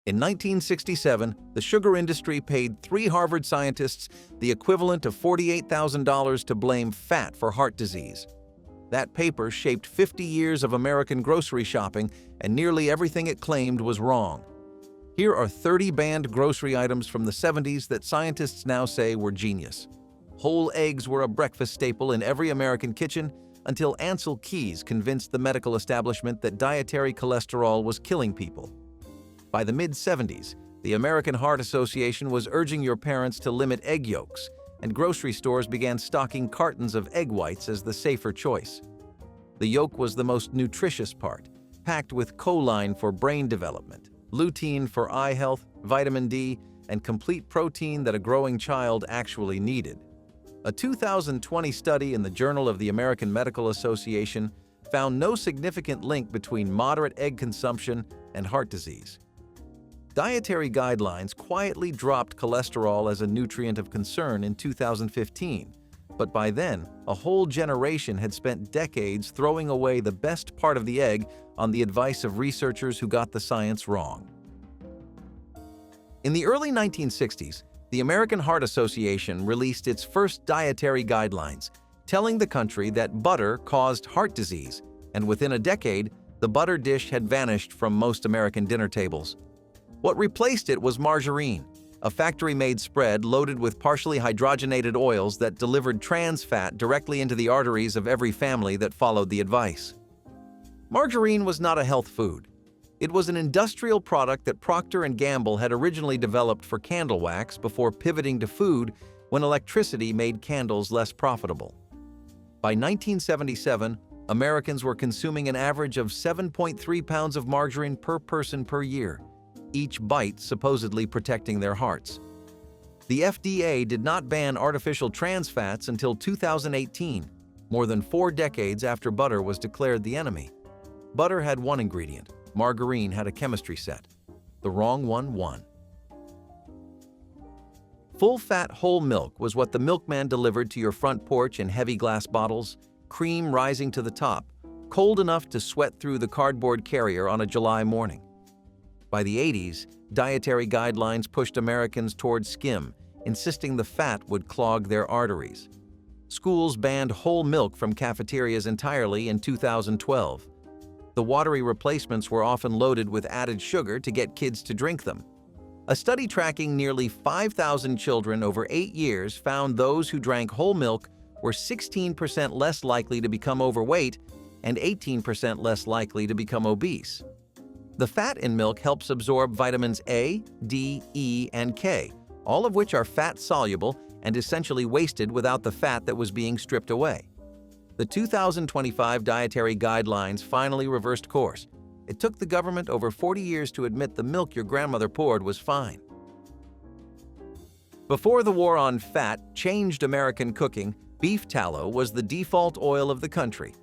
In 1967, the sugar industry paid 3 Harvard scientists the equivalent of $48,000 to blame fat for heart disease. That paper shaped 50 years of American grocery shopping, and nearly everything it claimed was wrong. Here are 30 banned grocery items from the 70s that scientists now say were genius. Whole eggs were a breakfast staple in every American kitchen until Ansel Keys convinced the medical establishment that dietary cholesterol was killing people. By the mid-70s, the American Heart Association was urging your parents to limit egg yolks, and grocery stores began stocking cartons of egg whites as the safer choice. The yolk was the most nutritious part, packed with choline for brain development, lutein for eye health, vitamin D, and complete protein that a growing child actually needed. A 2020 study in the Journal of the American Medical Association found no significant link between moderate egg consumption and heart disease. Dietary guidelines quietly dropped cholesterol as a nutrient of concern in 2015, but by then, a whole generation had spent decades throwing away the best part of the egg on the advice of researchers who got the science wrong. In the early 1960s, the American Heart Association released its first dietary guidelines, telling the country that butter caused heart disease, and within a decade, the butter dish had vanished from most American dinner tables. What replaced it was margarine, a factory-made spread loaded with partially hydrogenated oils that delivered trans fat directly into the arteries of every family that followed the advice. Margarine was not a health food. It was an industrial product that Procter & Gamble had originally developed for candle wax before pivoting to food when electricity made candles less profitable. By 1977, Americans were consuming an average of 7.3 pounds of margarine per person per year, each bite supposedly protecting their hearts. The FDA did not ban artificial trans fats until 2018, more than 4 decades after butter was declared the enemy. Butter had one ingredient. Margarine had a chemistry set. The wrong one won. Full-fat whole milk was what the milkman delivered to your front porch in heavy glass bottles, cream rising to the top, cold enough to sweat through the cardboard carrier on a July morning. By the 80s, dietary guidelines pushed Americans toward skim, insisting the fat would clog their arteries. Schools banned whole milk from cafeterias entirely in 2012. The watery replacements were often loaded with added sugar to get kids to drink them. A study tracking nearly 5,000 children over 8 years found those who drank whole milk were 16% less likely to become overweight and 18% less likely to become obese. The fat in milk helps absorb vitamins A, D, E, and K, all of which are fat-soluble and essentially wasted without the fat that was being stripped away. The 2025 dietary guidelines finally reversed course. It took the government over 40 years to admit the milk your grandmother poured was fine. Before the war on fat changed American cooking, beef tallow was the default oil of the country.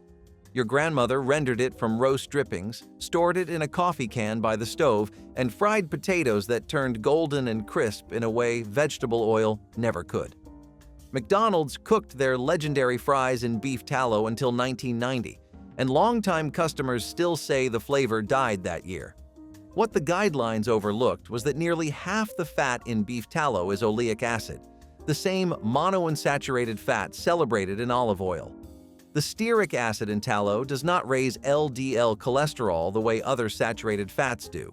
Your grandmother rendered it from roast drippings, stored it in a coffee can by the stove, and fried potatoes that turned golden and crisp in a way vegetable oil never could. McDonald's cooked their legendary fries in beef tallow until 1990, and longtime customers still say the flavor died that year. What the guidelines overlooked was that nearly half the fat in beef tallow is oleic acid, the same monounsaturated fat celebrated in olive oil. The stearic acid in tallow does not raise LDL cholesterol the way other saturated fats do.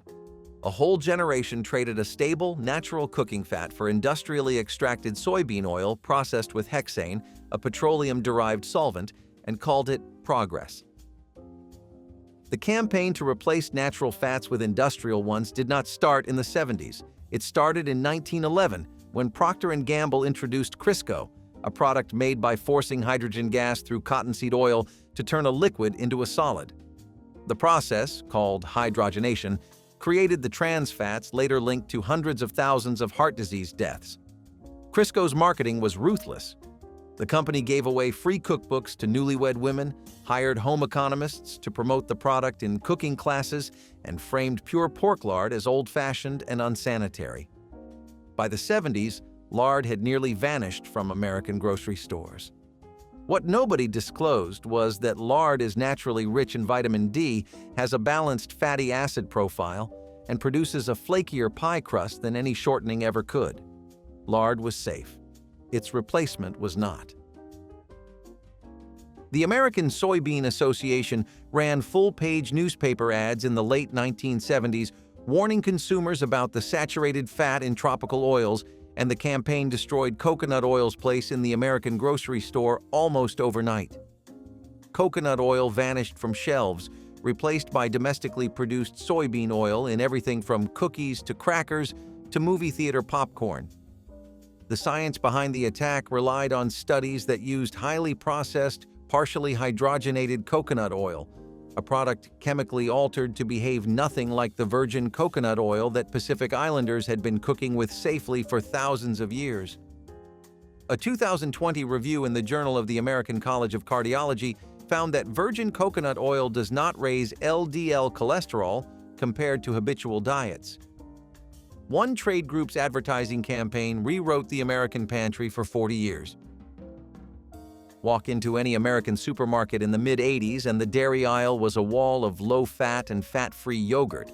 A whole generation traded a stable, natural cooking fat for industrially extracted soybean oil processed with hexane, a petroleum-derived solvent, and called it progress. The campaign to replace natural fats with industrial ones did not start in the 70s. It started in 1911 when Procter & Gamble introduced Crisco, a product made by forcing hydrogen gas through cottonseed oil to turn a liquid into a solid. The process, called hydrogenation, created the trans fats later linked to hundreds of thousands of heart disease deaths. Crisco's marketing was ruthless. The company gave away free cookbooks to newlywed women, hired home economists to promote the product in cooking classes, and framed pure pork lard as old-fashioned and unsanitary. By the 70s, lard had nearly vanished from American grocery stores. What nobody disclosed was that lard is naturally rich in vitamin D, has a balanced fatty acid profile, and produces a flakier pie crust than any shortening ever could. Lard was safe. Its replacement was not. The American Soybean Association ran full-page newspaper ads in the late 1970s warning consumers about the saturated fat in tropical oils, and the campaign destroyed coconut oil's place in the American grocery store almost overnight. Coconut oil vanished from shelves, replaced by domestically produced soybean oil in everything from cookies to crackers to movie theater popcorn. The science behind the attack relied on studies that used highly processed, partially hydrogenated coconut oil, a product chemically altered to behave nothing like the virgin coconut oil that Pacific Islanders had been cooking with safely for thousands of years. A 2020 review in the Journal of the American College of Cardiology found that virgin coconut oil does not raise LDL cholesterol compared to habitual diets. One trade group's advertising campaign rewrote the American pantry for 40 years. Walk into any American supermarket in the mid-'80s and the dairy aisle was a wall of low-fat and fat-free yogurt.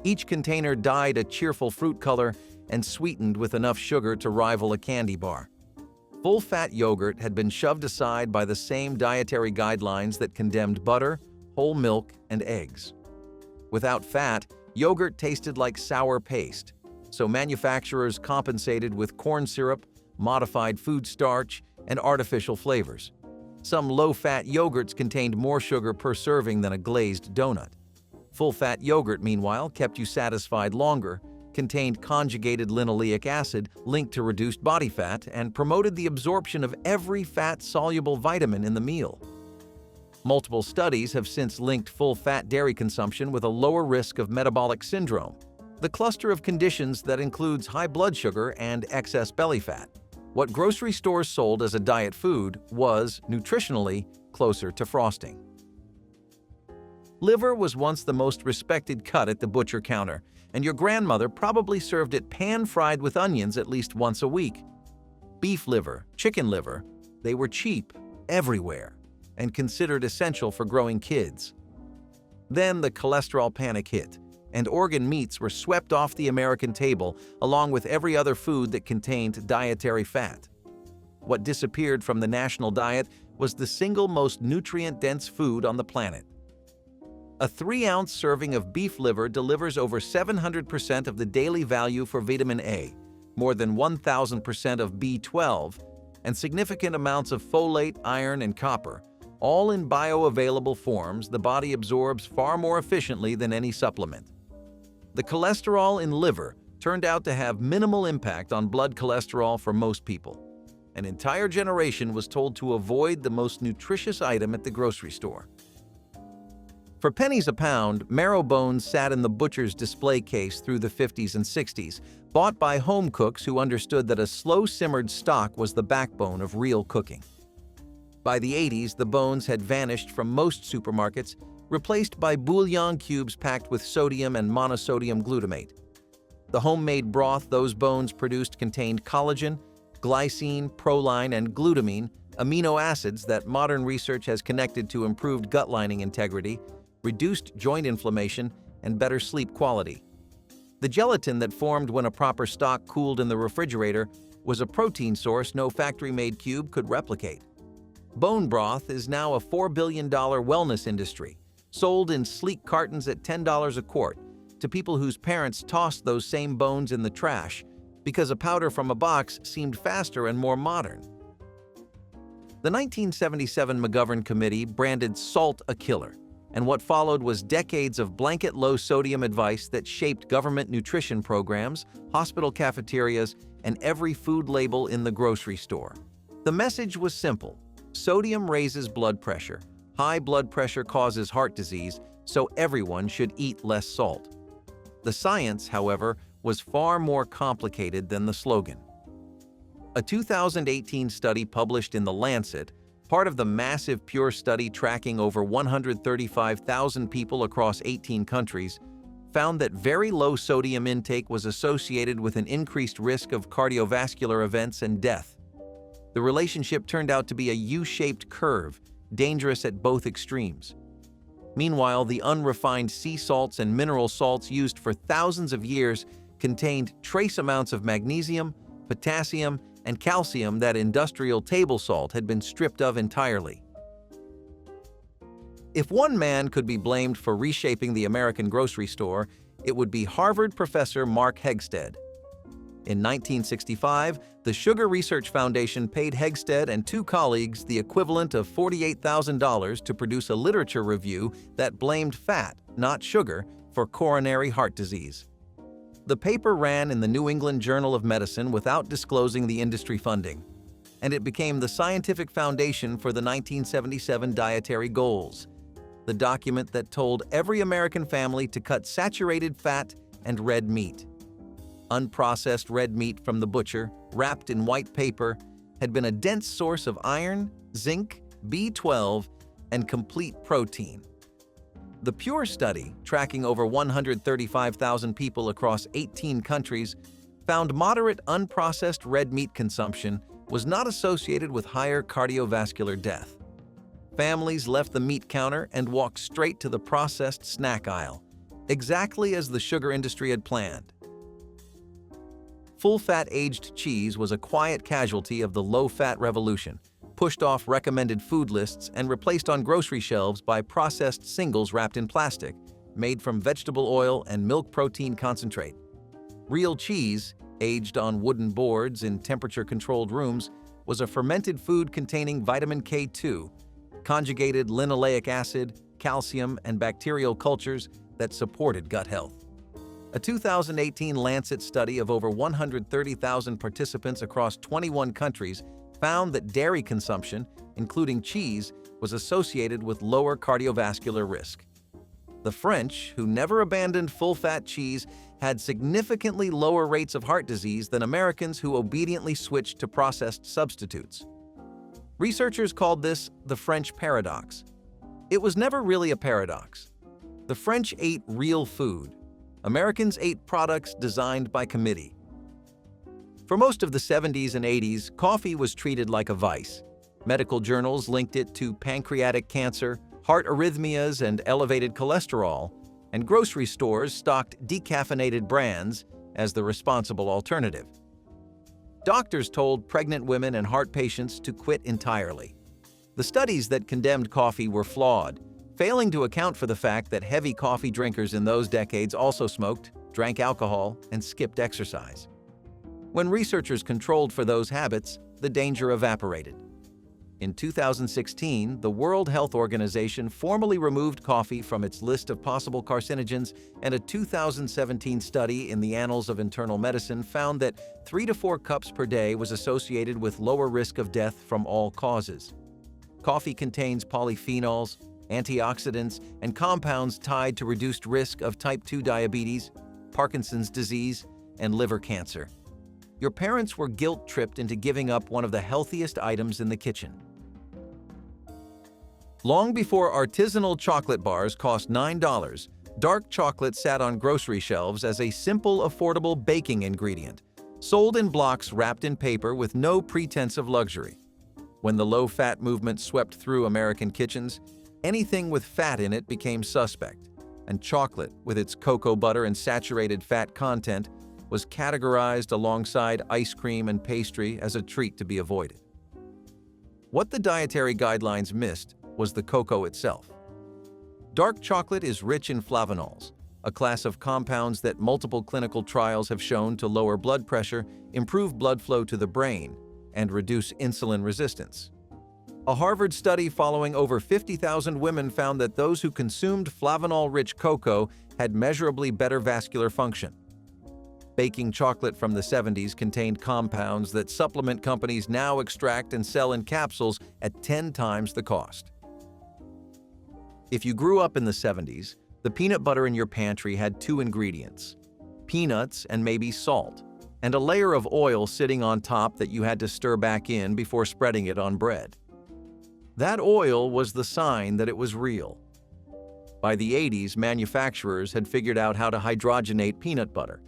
Each container dyed a cheerful fruit color and sweetened with enough sugar to rival a candy bar. Full-fat yogurt had been shoved aside by the same dietary guidelines that condemned butter, whole milk, and eggs. Without fat, yogurt tasted like sour paste, so manufacturers compensated with corn syrup, modified food starch, and artificial flavors. Some low-fat yogurts contained more sugar per serving than a glazed donut. Full-fat yogurt, meanwhile, kept you satisfied longer, contained conjugated linoleic acid linked to reduced body fat, and promoted the absorption of every fat-soluble vitamin in the meal. Multiple studies have since linked full-fat dairy consumption with a lower risk of metabolic syndrome, the cluster of conditions that includes high blood sugar and excess belly fat. What grocery stores sold as a diet food was, nutritionally, closer to frosting. Liver was once the most respected cut at the butcher counter, and your grandmother probably served it pan-fried with onions at least once a week. Beef liver, chicken liver, they were cheap, everywhere, and considered essential for growing kids. Then the cholesterol panic hit, and organ meats were swept off the American table along with every other food that contained dietary fat. What disappeared from the national diet was the single most nutrient-dense food on the planet. A 3-ounce serving of beef liver delivers over 700% of the daily value for vitamin A, more than 1,000% of B12, and significant amounts of folate, iron, and copper, all in bioavailable forms the body absorbs far more efficiently than any supplement. The cholesterol in liver turned out to have minimal impact on blood cholesterol for most people. An entire generation was told to avoid the most nutritious item at the grocery store. For pennies a pound, marrow bones sat in the butcher's display case through the 50s and 60s, bought by home cooks who understood that a slow-simmered stock was the backbone of real cooking. By the 80s, the bones had vanished from most supermarkets, replaced by bouillon cubes packed with sodium and monosodium glutamate. The homemade broth those bones produced contained collagen, glycine, proline, and glutamine, amino acids that modern research has connected to improved gut lining integrity, reduced joint inflammation, and better sleep quality. The gelatin that formed when a proper stock cooled in the refrigerator was a protein source no factory-made cube could replicate. Bone broth is now a $4 billion wellness industry, sold in sleek cartons at $10 a quart to people whose parents tossed those same bones in the trash because a powder from a box seemed faster and more modern. The 1977 McGovern Committee branded salt a killer, and what followed was decades of blanket low-sodium advice that shaped government nutrition programs, hospital cafeterias, and every food label in the grocery store. The message was simple: sodium raises blood pressure. High blood pressure causes heart disease, so everyone should eat less salt. The science, however, was far more complicated than the slogan. A 2018 study published in The Lancet, part of the massive Pure study tracking over 135,000 people across 18 countries, found that very low sodium intake was associated with an increased risk of cardiovascular events and death. The relationship turned out to be a U-shaped curve, dangerous at both extremes. Meanwhile, the unrefined sea salts and mineral salts used for thousands of years contained trace amounts of magnesium, potassium, and calcium that industrial table salt had been stripped of entirely. If one man could be blamed for reshaping the American grocery store, it would be Harvard professor Mark Hegsted. In 1965, the Sugar Research Foundation paid Hegsted and two colleagues the equivalent of $48,000 to produce a literature review that blamed fat, not sugar, for coronary heart disease. The paper ran in the New England Journal of Medicine without disclosing the industry funding, and it became the scientific foundation for the 1977 dietary goals, the document that told every American family to cut saturated fat and red meat. Unprocessed red meat from the butcher, wrapped in white paper, had been a dense source of iron, zinc, B12, and complete protein. The Pure study, tracking over 135,000 people across 18 countries, found moderate unprocessed red meat consumption was not associated with higher cardiovascular death. Families left the meat counter and walked straight to the processed snack aisle, exactly as the sugar industry had planned. Full-fat aged cheese was a quiet casualty of the low-fat revolution, pushed off recommended food lists and replaced on grocery shelves by processed singles wrapped in plastic, made from vegetable oil and milk protein concentrate. Real cheese, aged on wooden boards in temperature-controlled rooms, was a fermented food containing vitamin K2, conjugated linoleic acid, calcium, and bacterial cultures that supported gut health. A 2018 Lancet study of over 130,000 participants across 21 countries found that dairy consumption, including cheese, was associated with lower cardiovascular risk. The French, who never abandoned full-fat cheese, had significantly lower rates of heart disease than Americans who obediently switched to processed substitutes. Researchers called this the French paradox. It was never really a paradox. The French ate real food. Americans ate products designed by committee. For most of the 70s and 80s, coffee was treated like a vice. Medical journals linked it to pancreatic cancer, heart arrhythmias, and elevated cholesterol, and grocery stores stocked decaffeinated brands as the responsible alternative. Doctors told pregnant women and heart patients to quit entirely. The studies that condemned coffee were flawed, failing to account for the fact that heavy coffee drinkers in those decades also smoked, drank alcohol, and skipped exercise. When researchers controlled for those habits, the danger evaporated. In 2016, the World Health Organization formally removed coffee from its list of possible carcinogens, and a 2017 study in the Annals of Internal Medicine found that 3 to 4 cups per day was associated with lower risk of death from all causes. Coffee contains polyphenols, antioxidants, and compounds tied to reduced risk of type 2 diabetes, Parkinson's disease, and liver cancer. Your parents were guilt-tripped into giving up one of the healthiest items in the kitchen. Long before artisanal chocolate bars cost $9, dark chocolate sat on grocery shelves as a simple, affordable baking ingredient, sold in blocks wrapped in paper with no pretense of luxury. When the low-fat movement swept through American kitchens, anything with fat in it became suspect, and chocolate, with its cocoa butter and saturated fat content, was categorized alongside ice cream and pastry as a treat to be avoided. What the dietary guidelines missed was the cocoa itself. Dark chocolate is rich in flavanols, a class of compounds that multiple clinical trials have shown to lower blood pressure, improve blood flow to the brain, and reduce insulin resistance. A Harvard study following over 50,000 women found that those who consumed flavanol-rich cocoa had measurably better vascular function. Baking chocolate from the 70s contained compounds that supplement companies now extract and sell in capsules at 10 times the cost. If you grew up in the 70s, the peanut butter in your pantry had 2 ingredients: peanuts and maybe salt, and a layer of oil sitting on top that you had to stir back in before spreading it on bread. That oil was the sign that it was real. By the 80s, manufacturers had figured out how to hydrogenate peanut butter,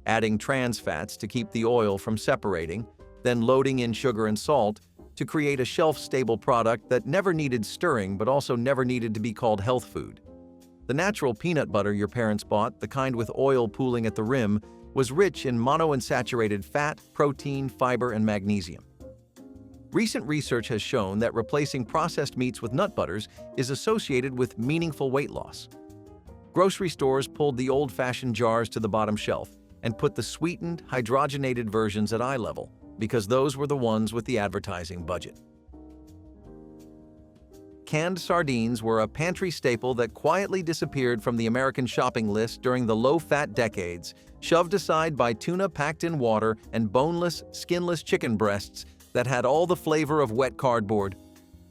adding trans fats to keep the oil from separating, then loading in sugar and salt to create a shelf-stable product that never needed stirring but also never needed to be called health food. The natural peanut butter your parents bought, the kind with oil pooling at the rim, was rich in monounsaturated fat, protein, fiber, and magnesium. Recent research has shown that replacing processed meats with nut butters is associated with meaningful weight loss. Grocery stores pulled the old-fashioned jars to the bottom shelf and put the sweetened, hydrogenated versions at eye level because those were the ones with the advertising budget. Canned sardines were a pantry staple that quietly disappeared from the American shopping list during the low-fat decades, shoved aside by tuna packed in water and boneless, skinless chicken breasts that had all the flavor of wet cardboard.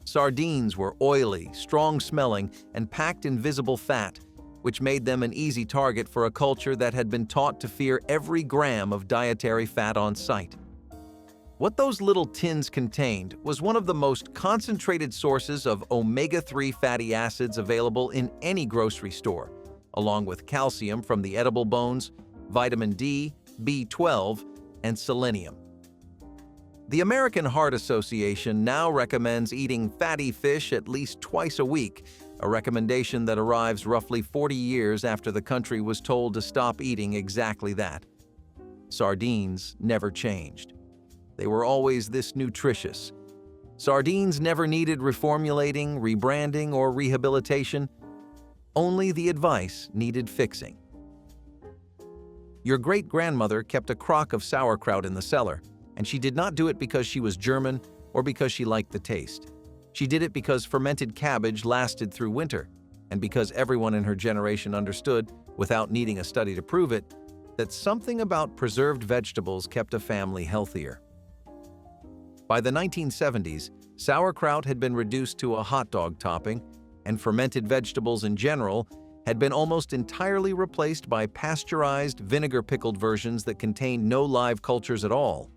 Sardines were oily, strong-smelling, and packed in visible fat, which made them an easy target for a culture that had been taught to fear every gram of dietary fat on sight. What those little tins contained was one of the most concentrated sources of omega-3 fatty acids available in any grocery store, along with calcium from the edible bones, vitamin D, B12, and selenium. The American Heart Association now recommends eating fatty fish at least twice a week, a recommendation that arrives roughly 40 years after the country was told to stop eating exactly that. Sardines never changed. They were always this nutritious. Sardines never needed reformulating, rebranding, or rehabilitation. Only the advice needed fixing. Your great-grandmother kept a crock of sauerkraut in the cellar, and she did not do it because she was German or because she liked the taste. She did it because fermented cabbage lasted through winter, and because everyone in her generation understood, without needing a study to prove it, that something about preserved vegetables kept a family healthier. By the 1970s, sauerkraut had been reduced to a hot dog topping, and fermented vegetables in general had been almost entirely replaced by pasteurized, vinegar-pickled versions that contained no live cultures at all.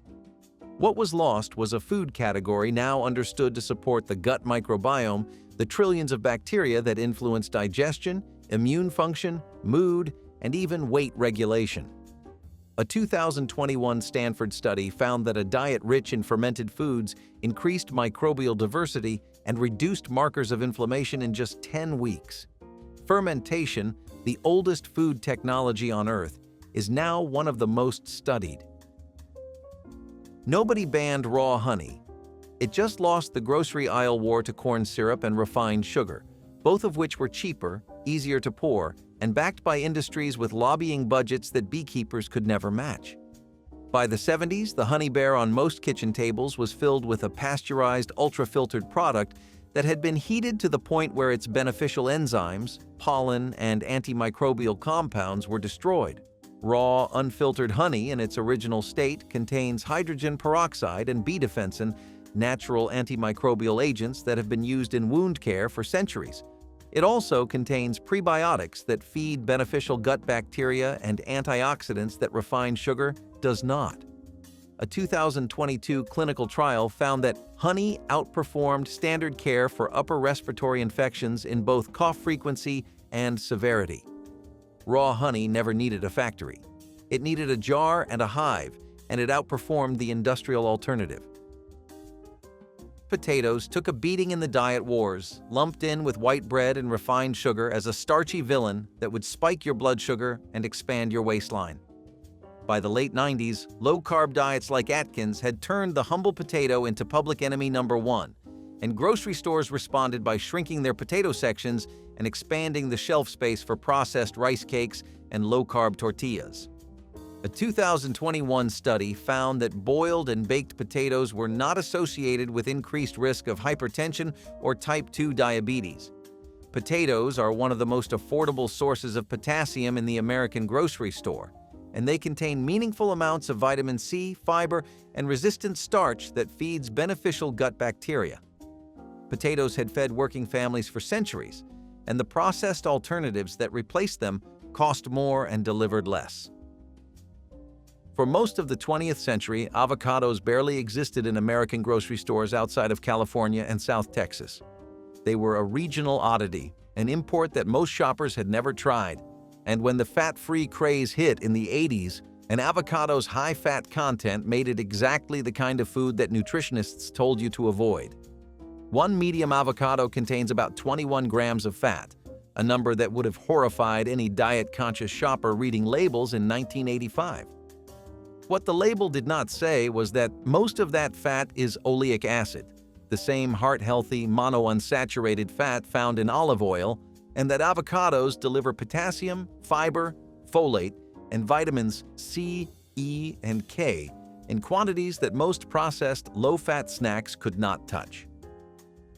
What was lost was a food category now understood to support the gut microbiome, the trillions of bacteria that influence digestion, immune function, mood, and even weight regulation. A 2021 Stanford study found that a diet rich in fermented foods increased microbial diversity and reduced markers of inflammation in just 10 weeks. Fermentation, the oldest food technology on Earth, is now one of the most studied. Nobody banned raw honey. It just lost the grocery aisle war to corn syrup and refined sugar, both of which were cheaper, easier to pour, and backed by industries with lobbying budgets that beekeepers could never match. By the 70s, the honey bear on most kitchen tables was filled with a pasteurized, ultra-filtered product that had been heated to the point where its beneficial enzymes, pollen, and antimicrobial compounds were destroyed. Raw, unfiltered honey in its original state contains hydrogen peroxide and bee defensin, natural antimicrobial agents that have been used in wound care for centuries. It also contains prebiotics that feed beneficial gut bacteria and antioxidants that refined sugar does not. A 2022 clinical trial found that honey outperformed standard care for upper respiratory infections in both cough frequency and severity. Raw honey never needed a factory. It needed a jar and a hive, and it outperformed the industrial alternative. Potatoes took a beating in the diet wars, lumped in with white bread and refined sugar as a starchy villain that would spike your blood sugar and expand your waistline. By the late 90s, low-carb diets like Atkins had turned the humble potato into public enemy number one, and grocery stores responded by shrinking their potato sections and expanding the shelf space for processed rice cakes and low-carb tortillas. A 2021 study found that boiled and baked potatoes were not associated with increased risk of hypertension or type 2 diabetes. Potatoes are one of the most affordable sources of potassium in the American grocery store, and they contain meaningful amounts of vitamin C, fiber, and resistant starch that feeds beneficial gut bacteria. Potatoes had fed working families for centuries, and the processed alternatives that replaced them cost more and delivered less. For most of the 20th century, avocados barely existed in American grocery stores outside of California and South Texas. They were a regional oddity, an import that most shoppers had never tried. And when the fat-free craze hit in the 80s, an avocado's high-fat content made it exactly the kind of food that nutritionists told you to avoid. One medium avocado contains about 21 grams of fat, a number that would have horrified any diet-conscious shopper reading labels in 1985. What the label did not say was that most of that fat is oleic acid, the same heart-healthy monounsaturated fat found in olive oil, and that avocados deliver potassium, fiber, folate, and vitamins C, E, and K in quantities that most processed low-fat snacks could not touch.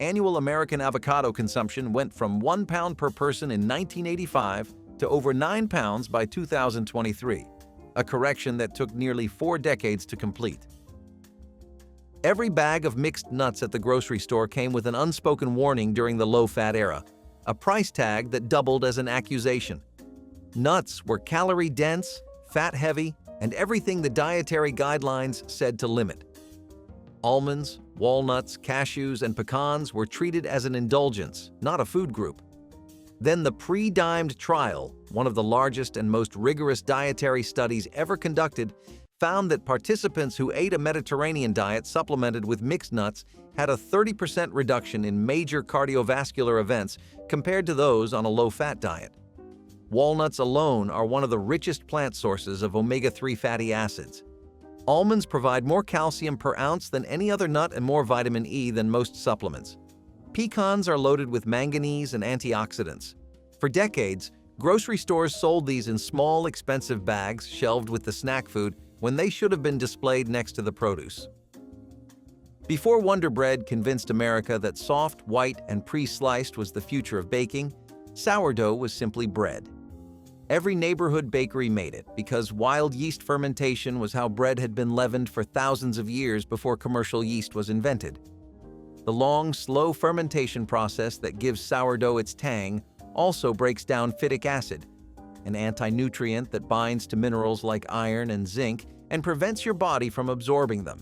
Annual American avocado consumption went from 1 pound per person in 1985 to over 9 pounds by 2023, a correction that took nearly 4 decades to complete. Every bag of mixed nuts at the grocery store came with an unspoken warning during the low-fat era, a price tag that doubled as an accusation. Nuts were calorie-dense, fat-heavy, and everything the dietary guidelines said to limit. Almonds, walnuts, cashews, and pecans were treated as an indulgence, not a food group. Then the pre-dimed trial, one of the largest and most rigorous dietary studies ever conducted, found that participants who ate a Mediterranean diet supplemented with mixed nuts had a 30% reduction in major cardiovascular events compared to those on a low-fat diet. Walnuts alone are one of the richest plant sources of omega-3 fatty acids. Almonds provide more calcium per ounce than any other nut and more vitamin E than most supplements. Pecans are loaded with manganese and antioxidants. For decades, grocery stores sold these in small, expensive bags shelved with the snack food when they should have been displayed next to the produce. Before Wonder Bread convinced America that soft, white, and pre-sliced was the future of baking, sourdough was simply bread. Every neighborhood bakery made it because wild yeast fermentation was how bread had been leavened for thousands of years before commercial yeast was invented. The long, slow fermentation process that gives sourdough its tang also breaks down phytic acid, an anti-nutrient that binds to minerals like iron and zinc and prevents your body from absorbing them.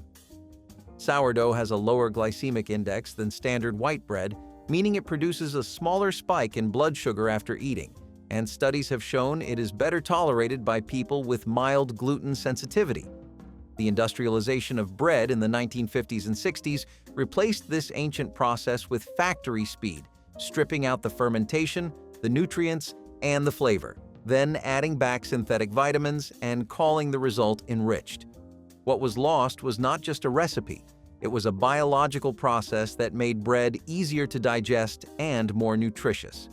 Sourdough has a lower glycemic index than standard white bread, meaning it produces a smaller spike in blood sugar after eating, and studies have shown it is better tolerated by people with mild gluten sensitivity. The industrialization of bread in the 1950s and 60s replaced this ancient process with factory speed, stripping out the fermentation, the nutrients, and the flavor, then adding back synthetic vitamins and calling the result enriched. What was lost was not just a recipe, it was a biological process that made bread easier to digest and more nutritious.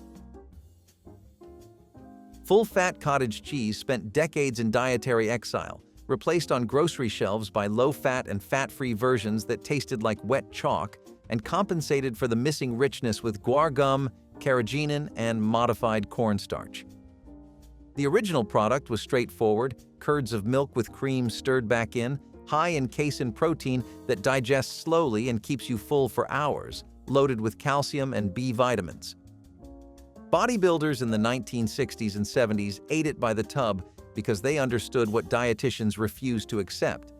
Full-fat cottage cheese spent decades in dietary exile, replaced on grocery shelves by low-fat and fat-free versions that tasted like wet chalk and compensated for the missing richness with guar gum, carrageenan, and modified cornstarch. The original product was straightforward, curds of milk with cream stirred back in, high in casein protein that digests slowly and keeps you full for hours, loaded with calcium and B vitamins. Bodybuilders in the 1960s and 70s ate it by the tub because they understood what dietitians refused to accept,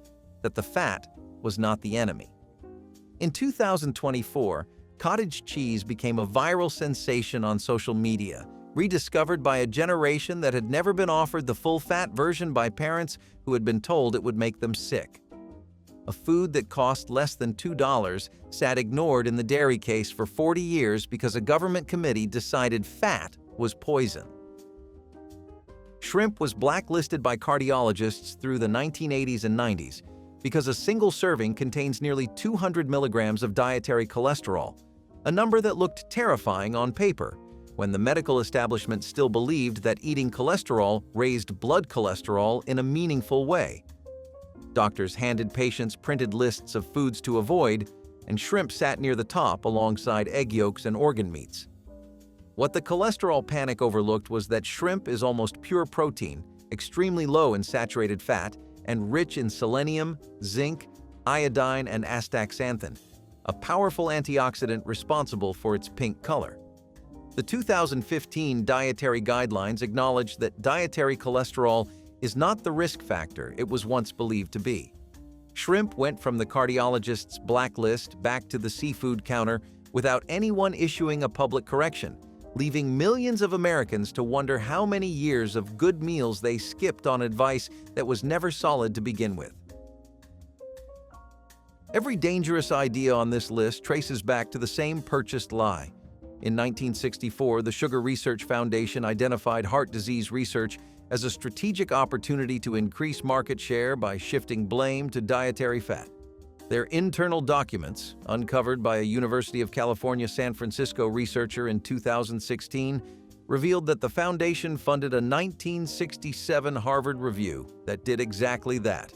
that the fat was not the enemy. In 2024, cottage cheese became a viral sensation on social media, rediscovered by a generation that had never been offered the full-fat version by parents who had been told it would make them sick. A food that cost less than $2 sat ignored in the dairy case for 40 years because a government committee decided fat was poison. Shrimp was blacklisted by cardiologists through the 1980s and 90s because a single serving contains nearly 200 milligrams of dietary cholesterol, a number that looked terrifying on paper, when the medical establishment still believed that eating cholesterol raised blood cholesterol in a meaningful way. Doctors handed patients printed lists of foods to avoid, and shrimp sat near the top alongside egg yolks and organ meats. What the cholesterol panic overlooked was that shrimp is almost pure protein, extremely low in saturated fat, and rich in selenium, zinc, iodine, and astaxanthin, a powerful antioxidant responsible for its pink color. The 2015 dietary guidelines acknowledged that dietary cholesterol is not the risk factor it was once believed to be. Shrimp went from the cardiologist's blacklist back to the seafood counter without anyone issuing a public correction, leaving millions of Americans to wonder how many years of good meals they skipped on advice that was never solid to begin with. Every dangerous idea on this list traces back to the same purchased lie. In 1964, the Sugar Research Foundation identified heart disease research as a strategic opportunity to increase market share by shifting blame to dietary fat. Their internal documents, uncovered by a University of California, San Francisco researcher in 2016, revealed that the foundation funded a 1967 Harvard review that did exactly that.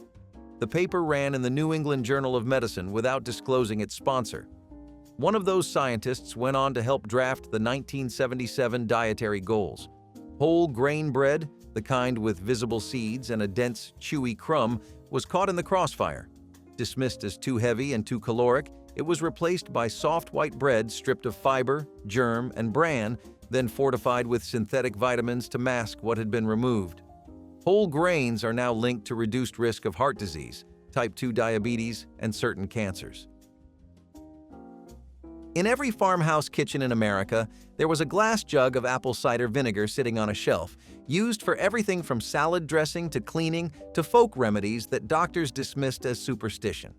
The paper ran in the New England Journal of Medicine without disclosing its sponsor. One of those scientists went on to help draft the 1977 dietary goals. Whole grain bread, the kind with visible seeds and a dense, chewy crumb, was caught in the crossfire. Dismissed as too heavy and too caloric, it was replaced by soft white bread stripped of fiber, germ, and bran, then fortified with synthetic vitamins to mask what had been removed. Whole grains are now linked to reduced risk of heart disease, type 2 diabetes, and certain cancers. In every farmhouse kitchen in America, there was a glass jug of apple cider vinegar sitting on a shelf, used for everything from salad dressing to cleaning to folk remedies that doctors dismissed as superstition.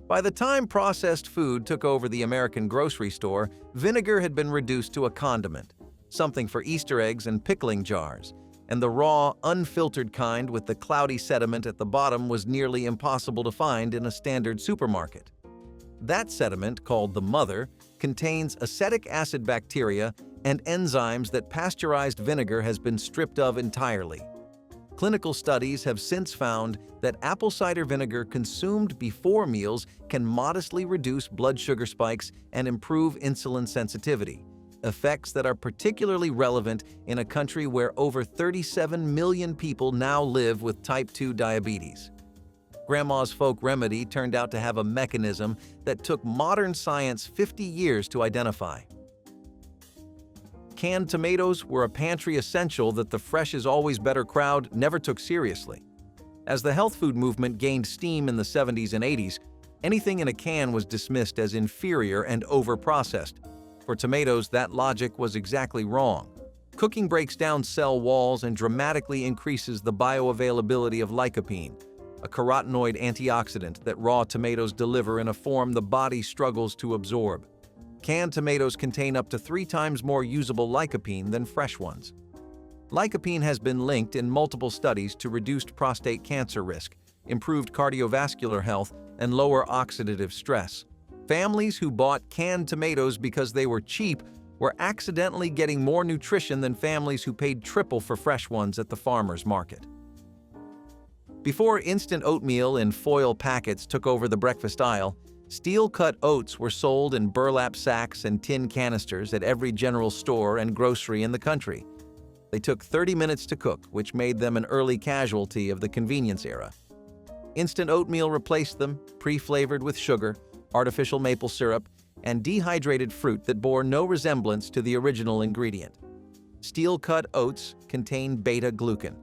By the time processed food took over the American grocery store, vinegar had been reduced to a condiment, something for Easter eggs and pickling jars, and the raw, unfiltered kind with the cloudy sediment at the bottom was nearly impossible to find in a standard supermarket. That sediment, called the mother, contains acetic acid bacteria and enzymes that pasteurized vinegar has been stripped of entirely. Clinical studies have since found that apple cider vinegar consumed before meals can modestly reduce blood sugar spikes and improve insulin sensitivity, effects that are particularly relevant in a country where over 37 million people now live with type 2 diabetes. Grandma's folk remedy turned out to have a mechanism that took modern science 50 years to identify. Canned tomatoes were a pantry essential that the fresh is always better crowd never took seriously. As the health food movement gained steam in the 70s and 80s, anything in a can was dismissed as inferior and over-processed. For tomatoes, that logic was exactly wrong. Cooking breaks down cell walls and dramatically increases the bioavailability of lycopene, a carotenoid antioxidant that raw tomatoes deliver in a form the body struggles to absorb. Canned tomatoes contain up to 3 times more usable lycopene than fresh ones. Lycopene has been linked in multiple studies to reduced prostate cancer risk, improved cardiovascular health, and lower oxidative stress. Families who bought canned tomatoes because they were cheap were accidentally getting more nutrition than families who paid triple for fresh ones at the farmer's market. Before instant oatmeal in foil packets took over the breakfast aisle, steel-cut oats were sold in burlap sacks and tin canisters at every general store and grocery in the country. They took 30 minutes to cook, which made them an early casualty of the convenience era. Instant oatmeal replaced them, pre-flavored with sugar, artificial maple syrup, and dehydrated fruit that bore no resemblance to the original ingredient. Steel-cut oats contain beta-glucan,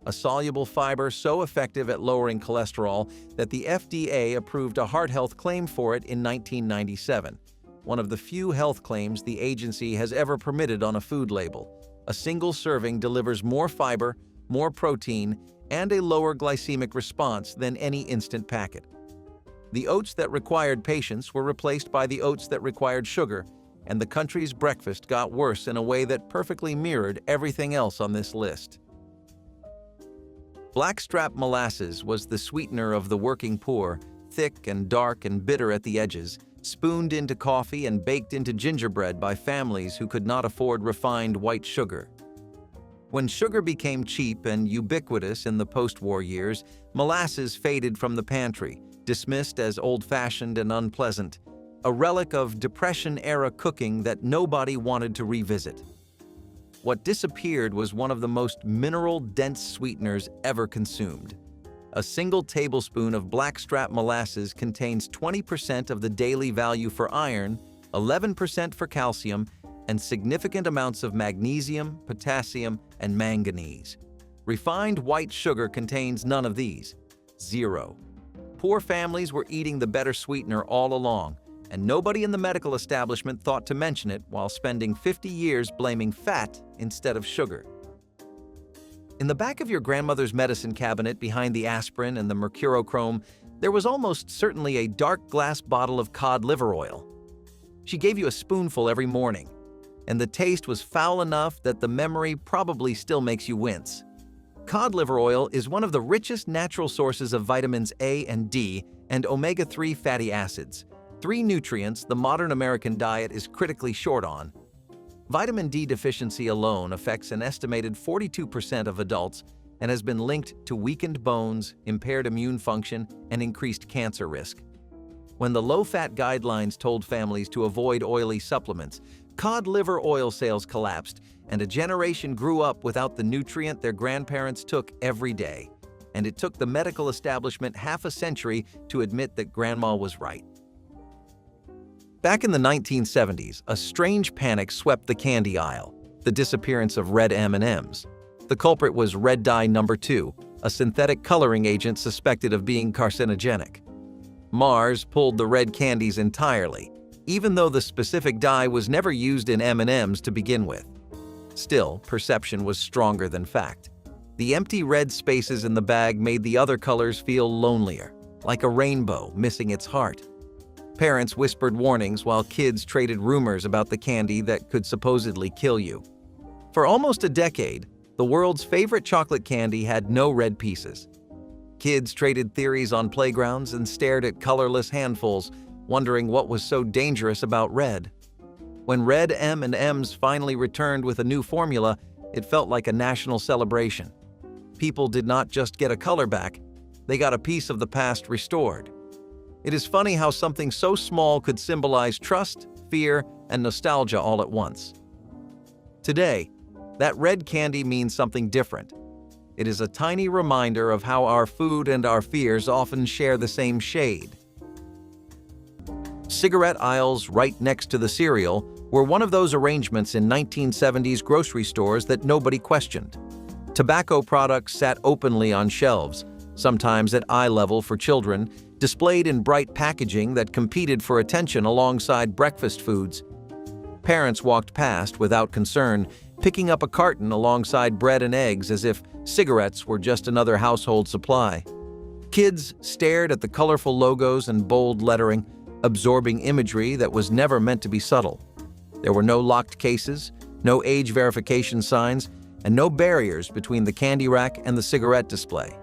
a soluble fiber so effective at lowering cholesterol that the FDA approved a heart health claim for it in 1997, one of the few health claims the agency has ever permitted on a food label. A single serving delivers more fiber, more protein, and a lower glycemic response than any instant packet. The oats that required patience were replaced by the oats that required sugar, and the country's breakfast got worse in a way that perfectly mirrored everything else on this list. Blackstrap molasses was the sweetener of the working poor, thick and dark and bitter at the edges, spooned into coffee and baked into gingerbread by families who could not afford refined white sugar. When sugar became cheap and ubiquitous in the post-war years, molasses faded from the pantry, dismissed as old-fashioned and unpleasant, a relic of Depression-era cooking that nobody wanted to revisit. What disappeared was one of the most mineral-dense sweeteners ever consumed. A single tablespoon of blackstrap molasses contains 20% of the daily value for iron, 11% for calcium, and significant amounts of magnesium, potassium, and manganese. Refined white sugar contains none of these. 0. Poor families were eating the better sweetener all along, and nobody in the medical establishment thought to mention it while spending 50 years blaming fat instead of sugar. In the back of your grandmother's medicine cabinet behind the aspirin and the mercurochrome, there was almost certainly a dark glass bottle of cod liver oil. She gave you a spoonful every morning, and the taste was foul enough that the memory probably still makes you wince. Cod liver oil is one of the richest natural sources of vitamins A and D and omega-3 fatty acids, three nutrients the modern American diet is critically short on. Vitamin D deficiency alone affects an estimated 42% of adults and has been linked to weakened bones, impaired immune function, and increased cancer risk. When the low-fat guidelines told families to avoid oily supplements, cod liver oil sales collapsed, and a generation grew up without the nutrient their grandparents took every day. And it took the medical establishment half a century to admit that grandma was right. Back in the 1970s, a strange panic swept the candy aisle, the disappearance of red M&Ms. The culprit was red dye number 2, a synthetic coloring agent suspected of being carcinogenic. Mars pulled the red candies entirely, even though the specific dye was never used in M&Ms to begin with. Still, perception was stronger than fact. The empty red spaces in the bag made the other colors feel lonelier, like a rainbow missing its heart. Parents whispered warnings while kids traded rumors about the candy that could supposedly kill you. For almost a decade, the world's favorite chocolate candy had no red pieces. Kids traded theories on playgrounds and stared at colorless handfuls, wondering what was so dangerous about red. When red M&Ms finally returned with a new formula, it felt like a national celebration. People did not just get a color back, they got a piece of the past restored. It is funny how something so small could symbolize trust, fear, and nostalgia all at once. Today, that red candy means something different. It is a tiny reminder of how our food and our fears often share the same shade. Cigarette aisles right next to the cereal were one of those arrangements in 1970s grocery stores that nobody questioned. Tobacco products sat openly on shelves, sometimes at eye level for children, displayed in bright packaging that competed for attention alongside breakfast foods. Parents walked past without concern, picking up a carton alongside bread and eggs as if cigarettes were just another household supply. Kids stared at the colorful logos and bold lettering, absorbing imagery that was never meant to be subtle. There were no locked cases, no age verification signs, and no barriers between the candy rack and the cigarette display.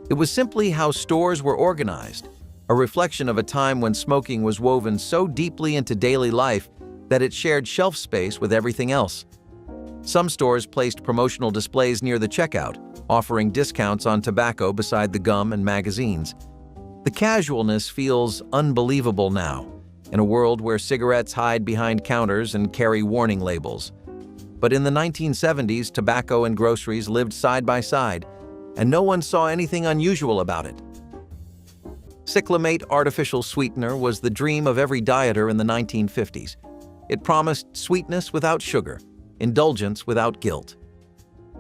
It was simply how stores were organized, a reflection of a time when smoking was woven so deeply into daily life that it shared shelf space with everything else. Some stores placed promotional displays near the checkout, offering discounts on tobacco beside the gum and magazines. The casualness feels unbelievable now, in a world where cigarettes hide behind counters and carry warning labels. But in the 1970s, tobacco and groceries lived side by side, and no one saw anything unusual about it. Cyclamate artificial sweetener was the dream of every dieter in the 1950s. It promised sweetness without sugar, indulgence without guilt.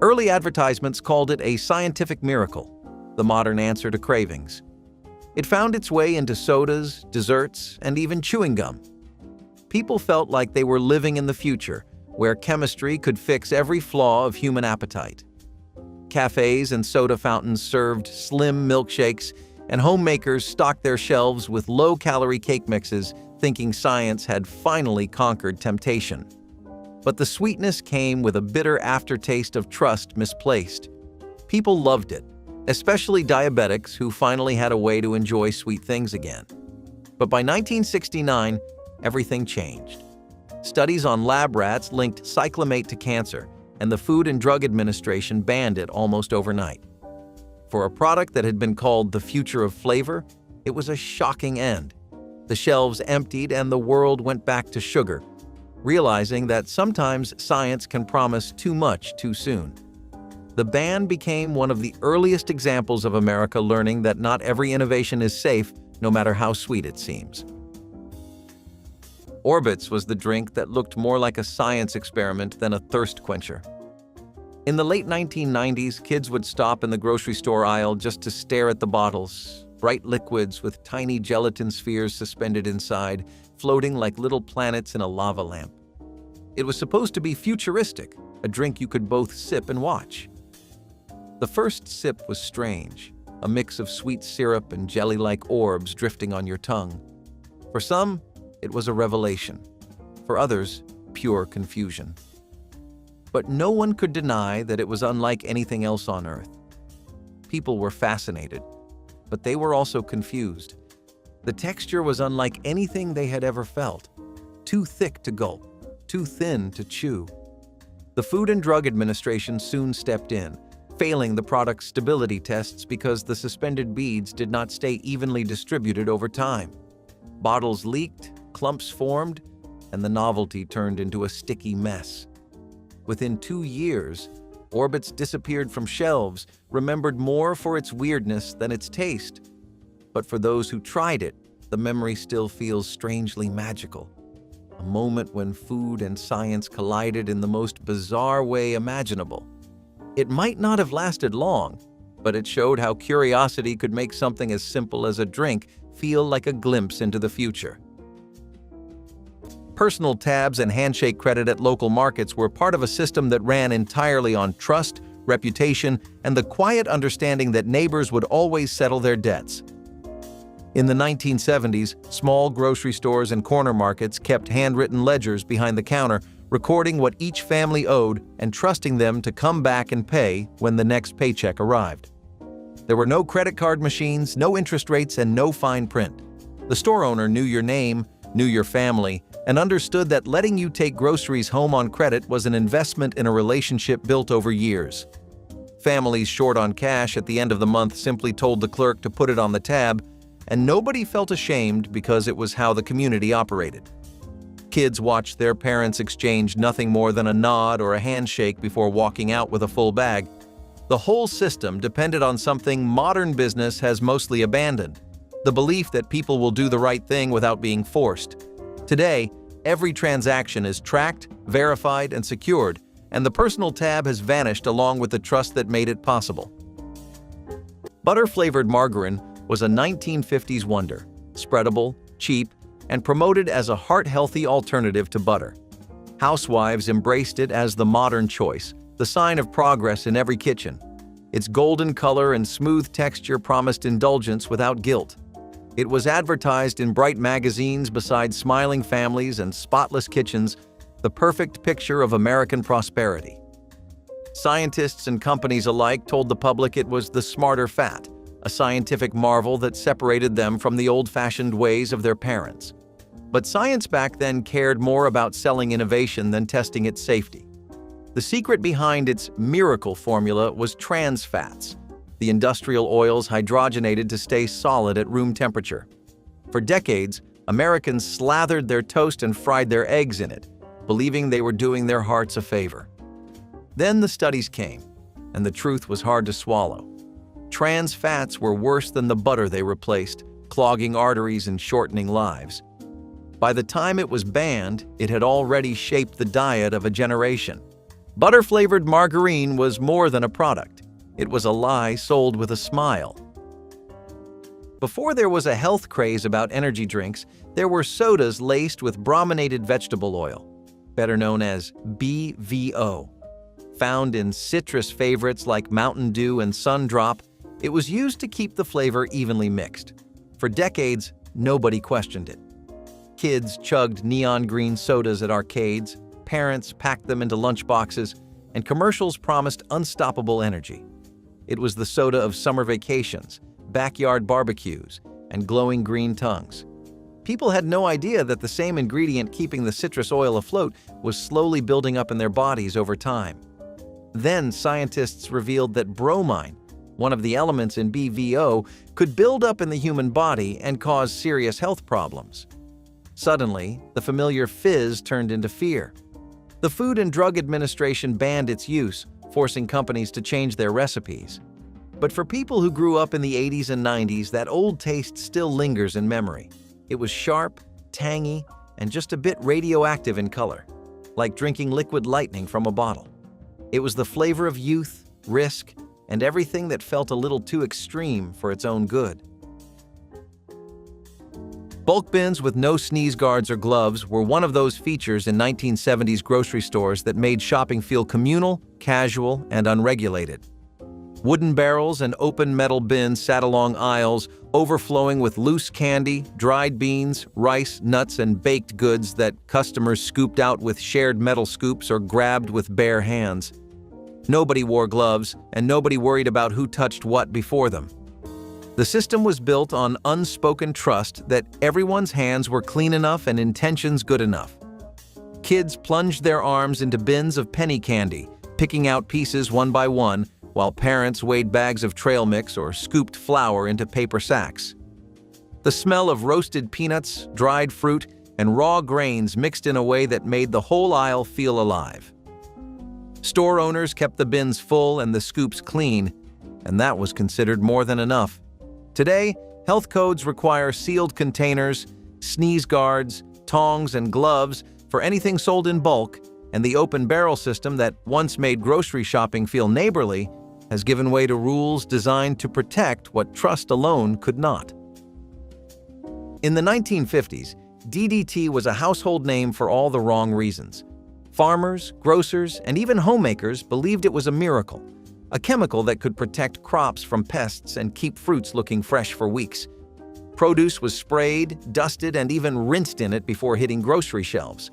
Early advertisements called it a scientific miracle, the modern answer to cravings. It found its way into sodas, desserts, and even chewing gum. People felt like they were living in the future, where chemistry could fix every flaw of human appetite. Cafes and soda fountains served slim milkshakes, and homemakers stocked their shelves with low-calorie cake mixes, thinking science had finally conquered temptation. But the sweetness came with a bitter aftertaste of trust misplaced. People loved it, especially diabetics who finally had a way to enjoy sweet things again. But by 1969, everything changed. Studies on lab rats linked cyclamate to cancer, and the Food and Drug Administration banned it almost overnight. For a product that had been called the future of flavor, it was a shocking end. The shelves emptied and the world went back to sugar, realizing that sometimes science can promise too much too soon. The ban became one of the earliest examples of America learning that not every innovation is safe, no matter how sweet it seems. Orbitz was the drink that looked more like a science experiment than a thirst quencher. In the late 1990s, kids would stop in the grocery store aisle just to stare at the bottles, bright liquids with tiny gelatin spheres suspended inside, floating like little planets in a lava lamp. It was supposed to be futuristic, a drink you could both sip and watch. The first sip was strange, a mix of sweet syrup and jelly-like orbs drifting on your tongue. For some, it was a revelation, for others, pure confusion. But no one could deny that it was unlike anything else on Earth. People were fascinated, but they were also confused. The texture was unlike anything they had ever felt. Too thick to gulp, too thin to chew. The Food and Drug Administration soon stepped in, failing the product's stability tests because the suspended beads did not stay evenly distributed over time. Bottles leaked, clumps formed, and the novelty turned into a sticky mess. Within 2 years, Orbitz disappeared from shelves, remembered more for its weirdness than its taste. But for those who tried it, the memory still feels strangely magical. A moment when food and science collided in the most bizarre way imaginable. It might not have lasted long, but it showed how curiosity could make something as simple as a drink feel like a glimpse into the future. Personal tabs and handshake credit at local markets were part of a system that ran entirely on trust, reputation, and the quiet understanding that neighbors would always settle their debts. In the 1970s, small grocery stores and corner markets kept handwritten ledgers behind the counter, recording what each family owed and trusting them to come back and pay when the next paycheck arrived. There were no credit card machines, no interest rates, and no fine print. The store owner knew your name, knew your family, and understood that letting you take groceries home on credit was an investment in a relationship built over years. Families short on cash at the end of the month simply told the clerk to put it on the tab, and nobody felt ashamed because it was how the community operated. Kids watched their parents exchange nothing more than a nod or a handshake before walking out with a full bag. The whole system depended on something modern business has mostly abandoned: the belief that people will do the right thing without being forced. Today, every transaction is tracked, verified, and secured, and the personal tab has vanished along with the trust that made it possible. Butter-flavored margarine was a 1950s wonder, spreadable, cheap, and promoted as a heart-healthy alternative to butter. Housewives embraced it as the modern choice, the sign of progress in every kitchen. Its golden color and smooth texture promised indulgence without guilt. It was advertised in bright magazines beside smiling families and spotless kitchens, the perfect picture of American prosperity. Scientists and companies alike told the public it was the smarter fat, a scientific marvel that separated them from the old-fashioned ways of their parents. But science back then cared more about selling innovation than testing its safety. The secret behind its miracle formula was trans fats, the industrial oils hydrogenated to stay solid at room temperature. For decades, Americans slathered their toast and fried their eggs in it, believing they were doing their hearts a favor. Then the studies came, and the truth was hard to swallow. Trans fats were worse than the butter they replaced, clogging arteries and shortening lives. By the time it was banned, it had already shaped the diet of a generation. Butter-flavored margarine was more than a product. It was a lie sold with a smile. Before there was a health craze about energy drinks, there were sodas laced with brominated vegetable oil, better known as BVO. Found in citrus favorites like Mountain Dew and Sundrop, it was used to keep the flavor evenly mixed. For decades, nobody questioned it. Kids chugged neon green sodas at arcades, parents packed them into lunchboxes, and commercials promised unstoppable energy. It was the soda of summer vacations, backyard barbecues, and glowing green tongues. People had no idea that the same ingredient keeping the citrus oil afloat was slowly building up in their bodies over time. Then scientists revealed that bromine, one of the elements in BVO, could build up in the human body and cause serious health problems. Suddenly, the familiar fizz turned into fear. The Food and Drug Administration banned its use, forcing companies to change their recipes. But for people who grew up in the 80s and 90s, that old taste still lingers in memory. It was sharp, tangy, and just a bit radioactive in color, like drinking liquid lightning from a bottle. It was the flavor of youth, risk, and everything that felt a little too extreme for its own good. Bulk bins with no sneeze guards or gloves were one of those features in 1970s grocery stores that made shopping feel communal, casual, and unregulated. Wooden barrels and open metal bins sat along aisles, overflowing with loose candy, dried beans, rice, nuts, and baked goods that customers scooped out with shared metal scoops or grabbed with bare hands. Nobody wore gloves, and nobody worried about who touched what before them. The system was built on unspoken trust that everyone's hands were clean enough and intentions good enough. Kids plunged their arms into bins of penny candy, picking out pieces one by one, while parents weighed bags of trail mix or scooped flour into paper sacks. The smell of roasted peanuts, dried fruit, and raw grains mixed in a way that made the whole aisle feel alive. Store owners kept the bins full and the scoops clean, and that was considered more than enough. Today, health codes require sealed containers, sneeze guards, tongs, and gloves for anything sold in bulk, and the open barrel system that once made grocery shopping feel neighborly has given way to rules designed to protect what trust alone could not. In the 1950s, DDT was a household name for all the wrong reasons. Farmers, grocers, and even homemakers believed it was a miracle, a chemical that could protect crops from pests and keep fruits looking fresh for weeks. Produce was sprayed, dusted, and even rinsed in it before hitting grocery shelves.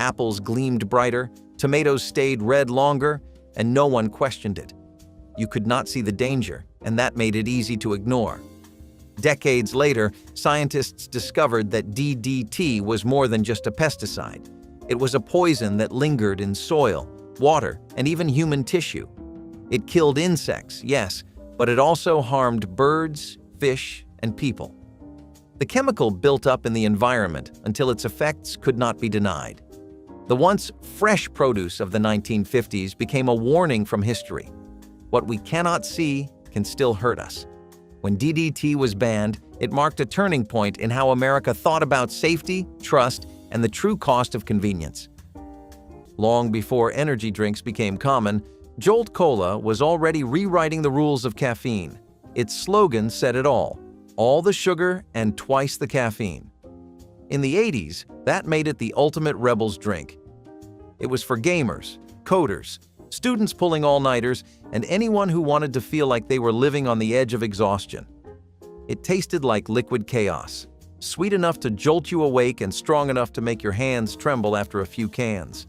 Apples gleamed brighter, tomatoes stayed red longer, and no one questioned it. You could not see the danger, and that made it easy to ignore. Decades later, scientists discovered that DDT was more than just a pesticide. It was a poison that lingered in soil, water, and even human tissue. It killed insects, yes, but it also harmed birds, fish, and people. The chemical built up in the environment until its effects could not be denied. The once fresh produce of the 1950s became a warning from history. What we cannot see can still hurt us. When DDT was banned, it marked a turning point in how America thought about safety, trust, and the true cost of convenience. Long before energy drinks became common, Jolt Cola was already rewriting the rules of caffeine. Its slogan said it all the sugar and twice the caffeine. In the 80s, that made it the ultimate rebel's drink. It was for gamers, coders, students pulling all-nighters, and anyone who wanted to feel like they were living on the edge of exhaustion. It tasted like liquid chaos, sweet enough to jolt you awake and strong enough to make your hands tremble after a few cans.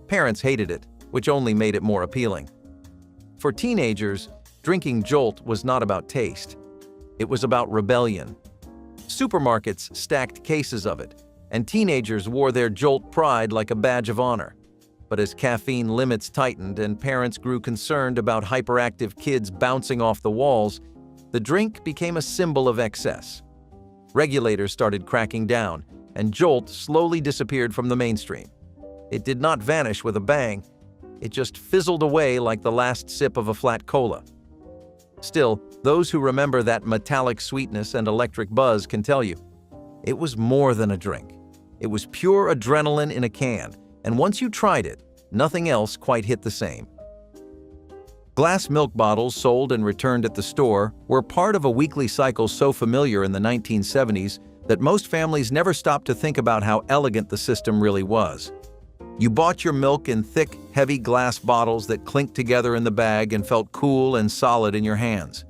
Parents hated it, which only made it more appealing. For teenagers, drinking Jolt was not about taste. It was about rebellion. Supermarkets stacked cases of it, and teenagers wore their Jolt pride like a badge of honor. But as caffeine limits tightened and parents grew concerned about hyperactive kids bouncing off the walls, the drink became a symbol of excess. Regulators started cracking down, and Jolt slowly disappeared from the mainstream. It did not vanish with a bang. It just fizzled away like the last sip of a flat cola. Still, those who remember that metallic sweetness and electric buzz can tell you, it was more than a drink. It was pure adrenaline in a can, and once you tried it, nothing else quite hit the same. Glass milk bottles sold and returned at the store were part of a weekly cycle so familiar in the 1970s that most families never stopped to think about how elegant the system really was. You bought your milk in thick, heavy glass bottles that clinked together in the bag and felt cool and solid in your hands.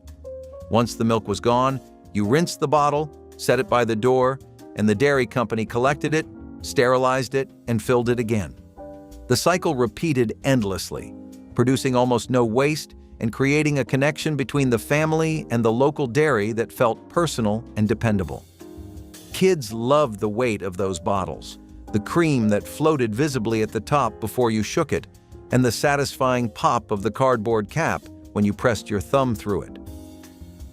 Once the milk was gone, you rinsed the bottle, set it by the door, and the dairy company collected it, sterilized it, and filled it again. The cycle repeated endlessly, producing almost no waste and creating a connection between the family and the local dairy that felt personal and dependable. Kids loved the weight of those bottles, the cream that floated visibly at the top before you shook it, and the satisfying pop of the cardboard cap when you pressed your thumb through it.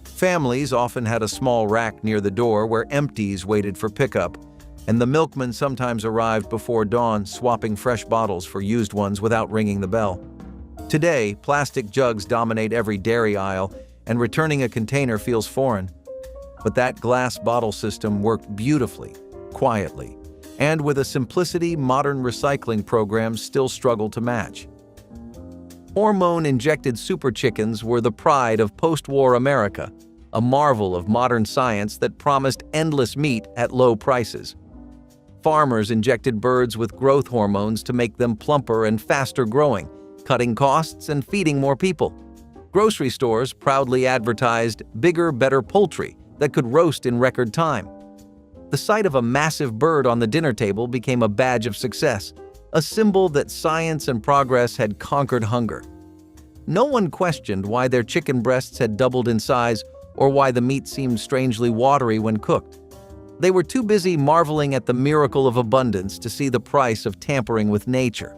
Families often had a small rack near the door where empties waited for pickup, and the milkman sometimes arrived before dawn swapping fresh bottles for used ones without ringing the bell. Today, plastic jugs dominate every dairy aisle, and returning a container feels foreign. But that glass bottle system worked beautifully, quietly, and with a simplicity modern recycling programs still struggle to match. Hormone-injected super chickens were the pride of post-war America, a marvel of modern science that promised endless meat at low prices. Farmers injected birds with growth hormones to make them plumper and faster growing, cutting costs and feeding more people. Grocery stores proudly advertised bigger, better poultry that could roast in record time. The sight of a massive bird on the dinner table became a badge of success, a symbol that science and progress had conquered hunger. No one questioned why their chicken breasts had doubled in size or why the meat seemed strangely watery when cooked. They were too busy marveling at the miracle of abundance to see the price of tampering with nature.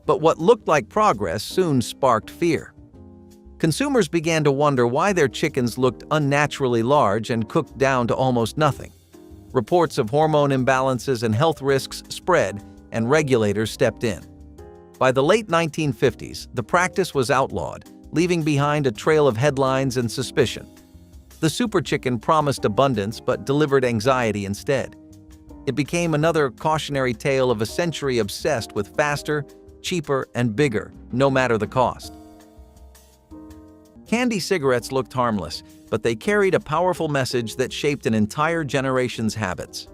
But what looked like progress soon sparked fear. Consumers began to wonder why their chickens looked unnaturally large and cooked down to almost nothing. Reports of hormone imbalances and health risks spread, and regulators stepped in. By the late 1950s, the practice was outlawed, leaving behind a trail of headlines and suspicion. The super chicken promised abundance but delivered anxiety instead. It became another cautionary tale of a century obsessed with faster, cheaper, and bigger, no matter the cost. Candy cigarettes looked harmless, but they carried a powerful message that shaped an entire generation's habits.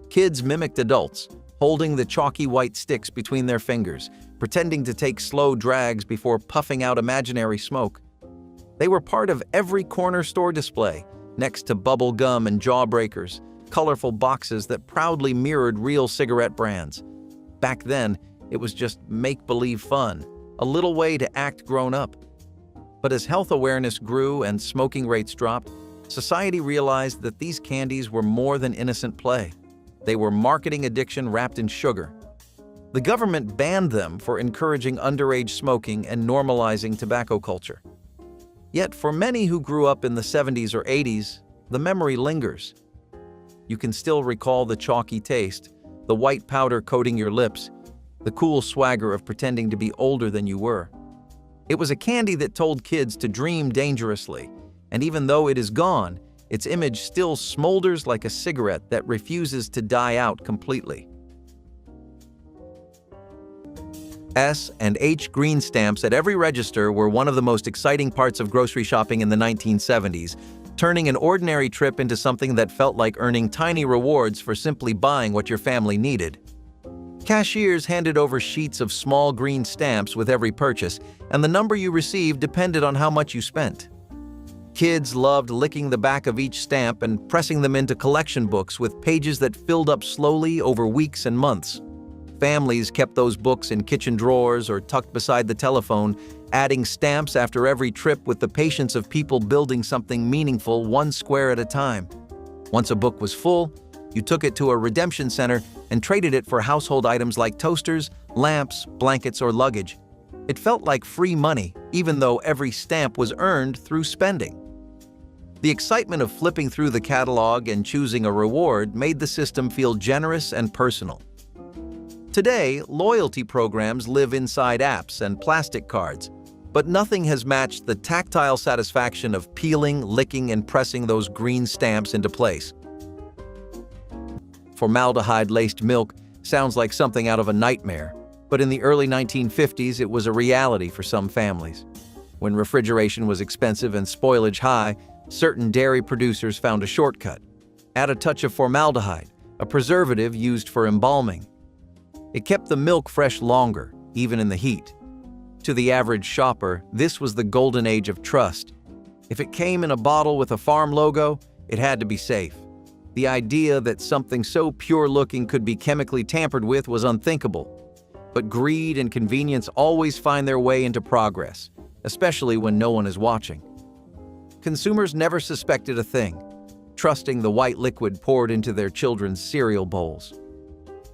Kids mimicked adults, holding the chalky white sticks between their fingers, pretending to take slow drags before puffing out imaginary smoke. They were part of every corner store display, next to bubble gum and jawbreakers, colorful boxes that proudly mirrored real cigarette brands. Back then, it was just make-believe fun, a little way to act grown up. But as health awareness grew and smoking rates dropped, society realized that these candies were more than innocent play. They were marketing addiction wrapped in sugar. The government banned them for encouraging underage smoking and normalizing tobacco culture. Yet for many who grew up in the 70s or 80s, the memory lingers. You can still recall the chalky taste, the white powder coating your lips, the cool swagger of pretending to be older than you were. It was a candy that told kids to dream dangerously, and even though it is gone, its image still smolders like a cigarette that refuses to die out completely. S and H green stamps at every register were one of the most exciting parts of grocery shopping in the 1970s, turning an ordinary trip into something that felt like earning tiny rewards for simply buying what your family needed. Cashiers handed over sheets of small green stamps with every purchase, and the number you received depended on how much you spent. Kids loved licking the back of each stamp and pressing them into collection books with pages that filled up slowly over weeks and months. Families kept those books in kitchen drawers or tucked beside the telephone, adding stamps after every trip with the patience of people building something meaningful one square at a time. Once a book was full, you took it to a redemption center and traded it for household items like toasters, lamps, blankets, or luggage. It felt like free money, even though every stamp was earned through spending. The excitement of flipping through the catalog and choosing a reward made the system feel generous and personal. Today, loyalty programs live inside apps and plastic cards, but nothing has matched the tactile satisfaction of peeling, licking, and pressing those green stamps into place. Formaldehyde-laced milk sounds like something out of a nightmare, but in the early 1950s it was a reality for some families. When refrigeration was expensive and spoilage high, certain dairy producers found a shortcut. Add a touch of formaldehyde, a preservative used for embalming. It kept the milk fresh longer, even in the heat. To the average shopper, this was the golden age of trust. If it came in a bottle with a farm logo, it had to be safe. The idea that something so pure-looking could be chemically tampered with was unthinkable. But greed and convenience always find their way into progress, especially when no one is watching. Consumers never suspected a thing, trusting the white liquid poured into their children's cereal bowls.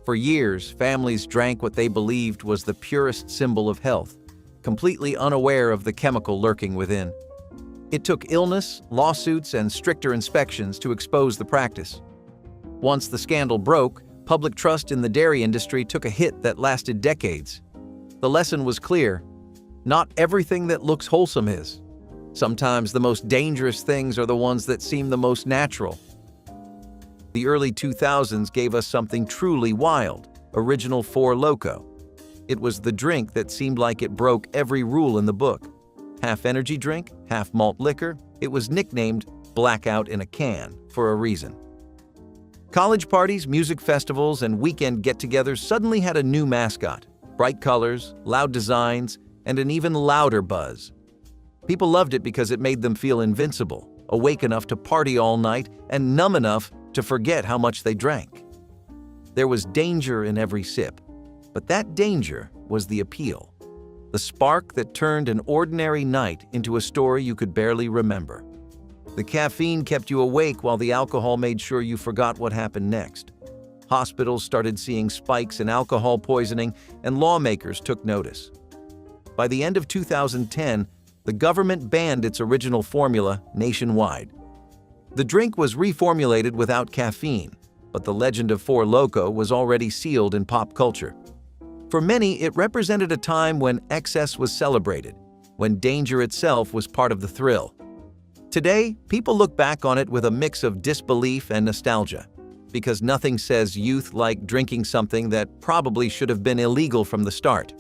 For years, families drank what they believed was the purest symbol of health, completely unaware of the chemical lurking within. It took illness, lawsuits, and stricter inspections to expose the practice. Once the scandal broke, public trust in the dairy industry took a hit that lasted decades. The lesson was clear: not everything that looks wholesome is. Sometimes the most dangerous things are the ones that seem the most natural. The early 2000s gave us something truly wild: Original 4 Loko. It was the drink that seemed like it broke every rule in the book. Half energy drink, half malt liquor, it was nicknamed Blackout in a Can for a reason. College parties, music festivals, and weekend get-togethers suddenly had a new mascot: bright colors, loud designs, and an even louder buzz. People loved it because it made them feel invincible, awake enough to party all night, and numb enough to forget how much they drank. There was danger in every sip, but that danger was the appeal, the spark that turned an ordinary night into a story you could barely remember. The caffeine kept you awake while the alcohol made sure you forgot what happened next. Hospitals started seeing spikes in alcohol poisoning, and lawmakers took notice. By the end of 2010, the government banned its original formula nationwide. The drink was reformulated without caffeine, but the legend of Four Loko was already sealed in pop culture. For many, it represented a time when excess was celebrated, when danger itself was part of the thrill. Today, people look back on it with a mix of disbelief and nostalgia, because nothing says youth like drinking something that probably should have been illegal from the start.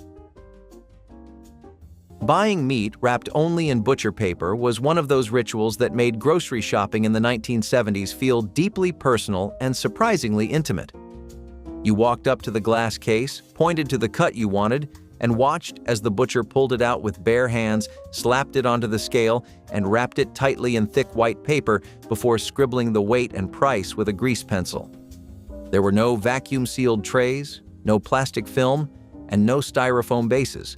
Buying meat wrapped only in butcher paper was one of those rituals that made grocery shopping in the 1970s feel deeply personal and surprisingly intimate. You walked up to the glass case, pointed to the cut you wanted, and watched as the butcher pulled it out with bare hands, slapped it onto the scale, and wrapped it tightly in thick white paper before scribbling the weight and price with a grease pencil. There were no vacuum-sealed trays, no plastic film, and no styrofoam bases.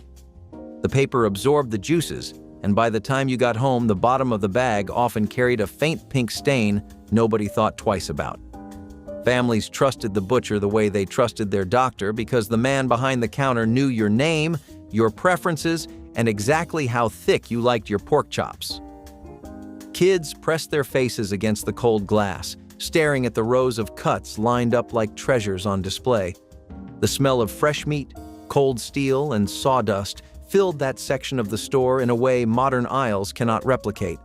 The paper absorbed the juices, and by the time you got home, the bottom of the bag often carried a faint pink stain nobody thought twice about. Families trusted the butcher the way they trusted their doctor because the man behind the counter knew your name, your preferences, and exactly how thick you liked your pork chops. Kids pressed their faces against the cold glass, staring at the rows of cuts lined up like treasures on display. The smell of fresh meat, cold steel, and sawdust filled that section of the store in a way modern aisles cannot replicate.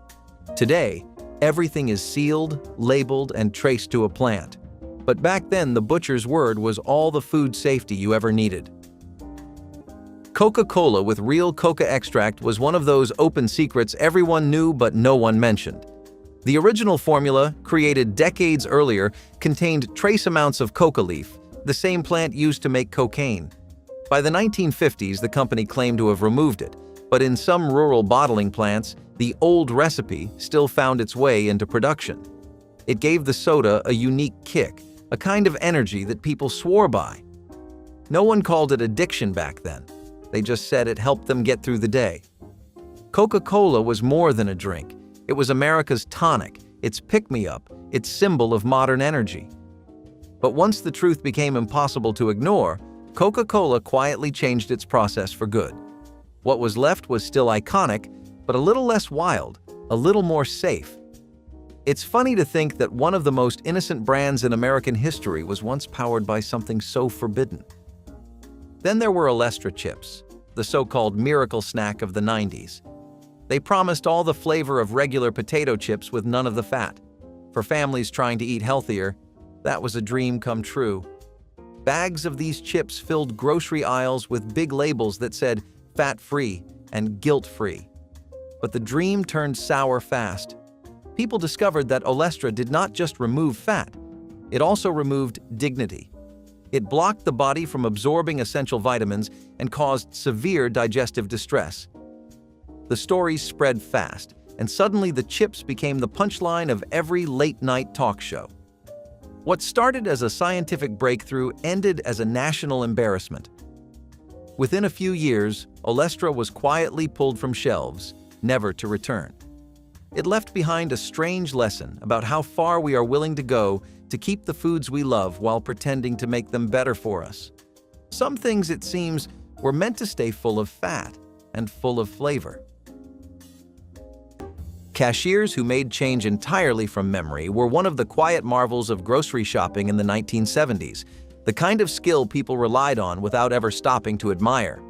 Today, everything is sealed, labeled, and traced to a plant. But back then, the butcher's word was all the food safety you ever needed. Coca-Cola with real coca extract was one of those open secrets everyone knew but no one mentioned. The original formula, created decades earlier, contained trace amounts of coca leaf, the same plant used to make cocaine. By the 1950s, the company claimed to have removed it, but in some rural bottling plants, the old recipe still found its way into production. It gave the soda a unique kick, a kind of energy that people swore by. No one called it addiction back then. They just said it helped them get through the day. Coca-Cola was more than a drink. It was America's tonic, its pick-me-up, its symbol of modern energy. But once the truth became impossible to ignore, Coca-Cola quietly changed its process for good. What was left was still iconic, but a little less wild, a little more safe. It's funny to think that one of the most innocent brands in American history was once powered by something so forbidden. Then there were Olestra chips, the so-called miracle snack of the 90s. They promised all the flavor of regular potato chips with none of the fat. For families trying to eat healthier, that was a dream come true. Bags of these chips filled grocery aisles with big labels that said fat-free and guilt-free. But the dream turned sour fast. People discovered that Olestra did not just remove fat, it also removed dignity. It blocked the body from absorbing essential vitamins and caused severe digestive distress. The stories spread fast, and suddenly the chips became the punchline of every late-night talk show. What started as a scientific breakthrough ended as a national embarrassment. Within a few years, Olestra was quietly pulled from shelves, never to return. It left behind a strange lesson about how far we are willing to go to keep the foods we love while pretending to make them better for us. Some things, it seems, were meant to stay full of fat and full of flavor. Cashiers who made change entirely from memory were one of the quiet marvels of grocery shopping in the 1970s, the kind of skill people relied on without ever stopping to admire.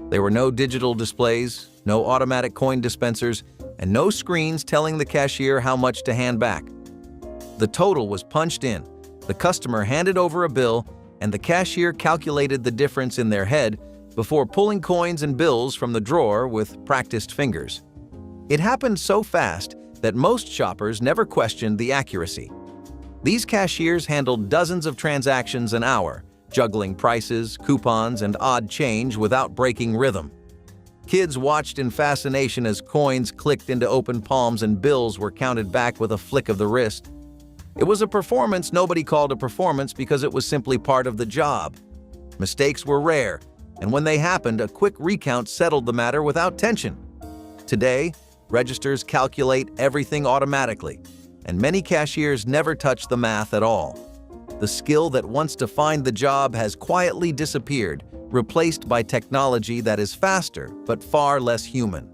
There were no digital displays, no automatic coin dispensers, and no screens telling the cashier how much to hand back. The total was punched in, the customer handed over a bill, and the cashier calculated the difference in their head before pulling coins and bills from the drawer with practiced fingers. It happened so fast that most shoppers never questioned the accuracy. These cashiers handled dozens of transactions an hour, juggling prices, coupons, and odd change without breaking rhythm. Kids watched in fascination as coins clicked into open palms and bills were counted back with a flick of the wrist. It was a performance nobody called a performance because it was simply part of the job. Mistakes were rare, and when they happened, a quick recount settled the matter without tension. Today, registers calculate everything automatically, and many cashiers never touch the math at all. The skill that once defined the job has quietly disappeared, replaced by technology that is faster but far less human.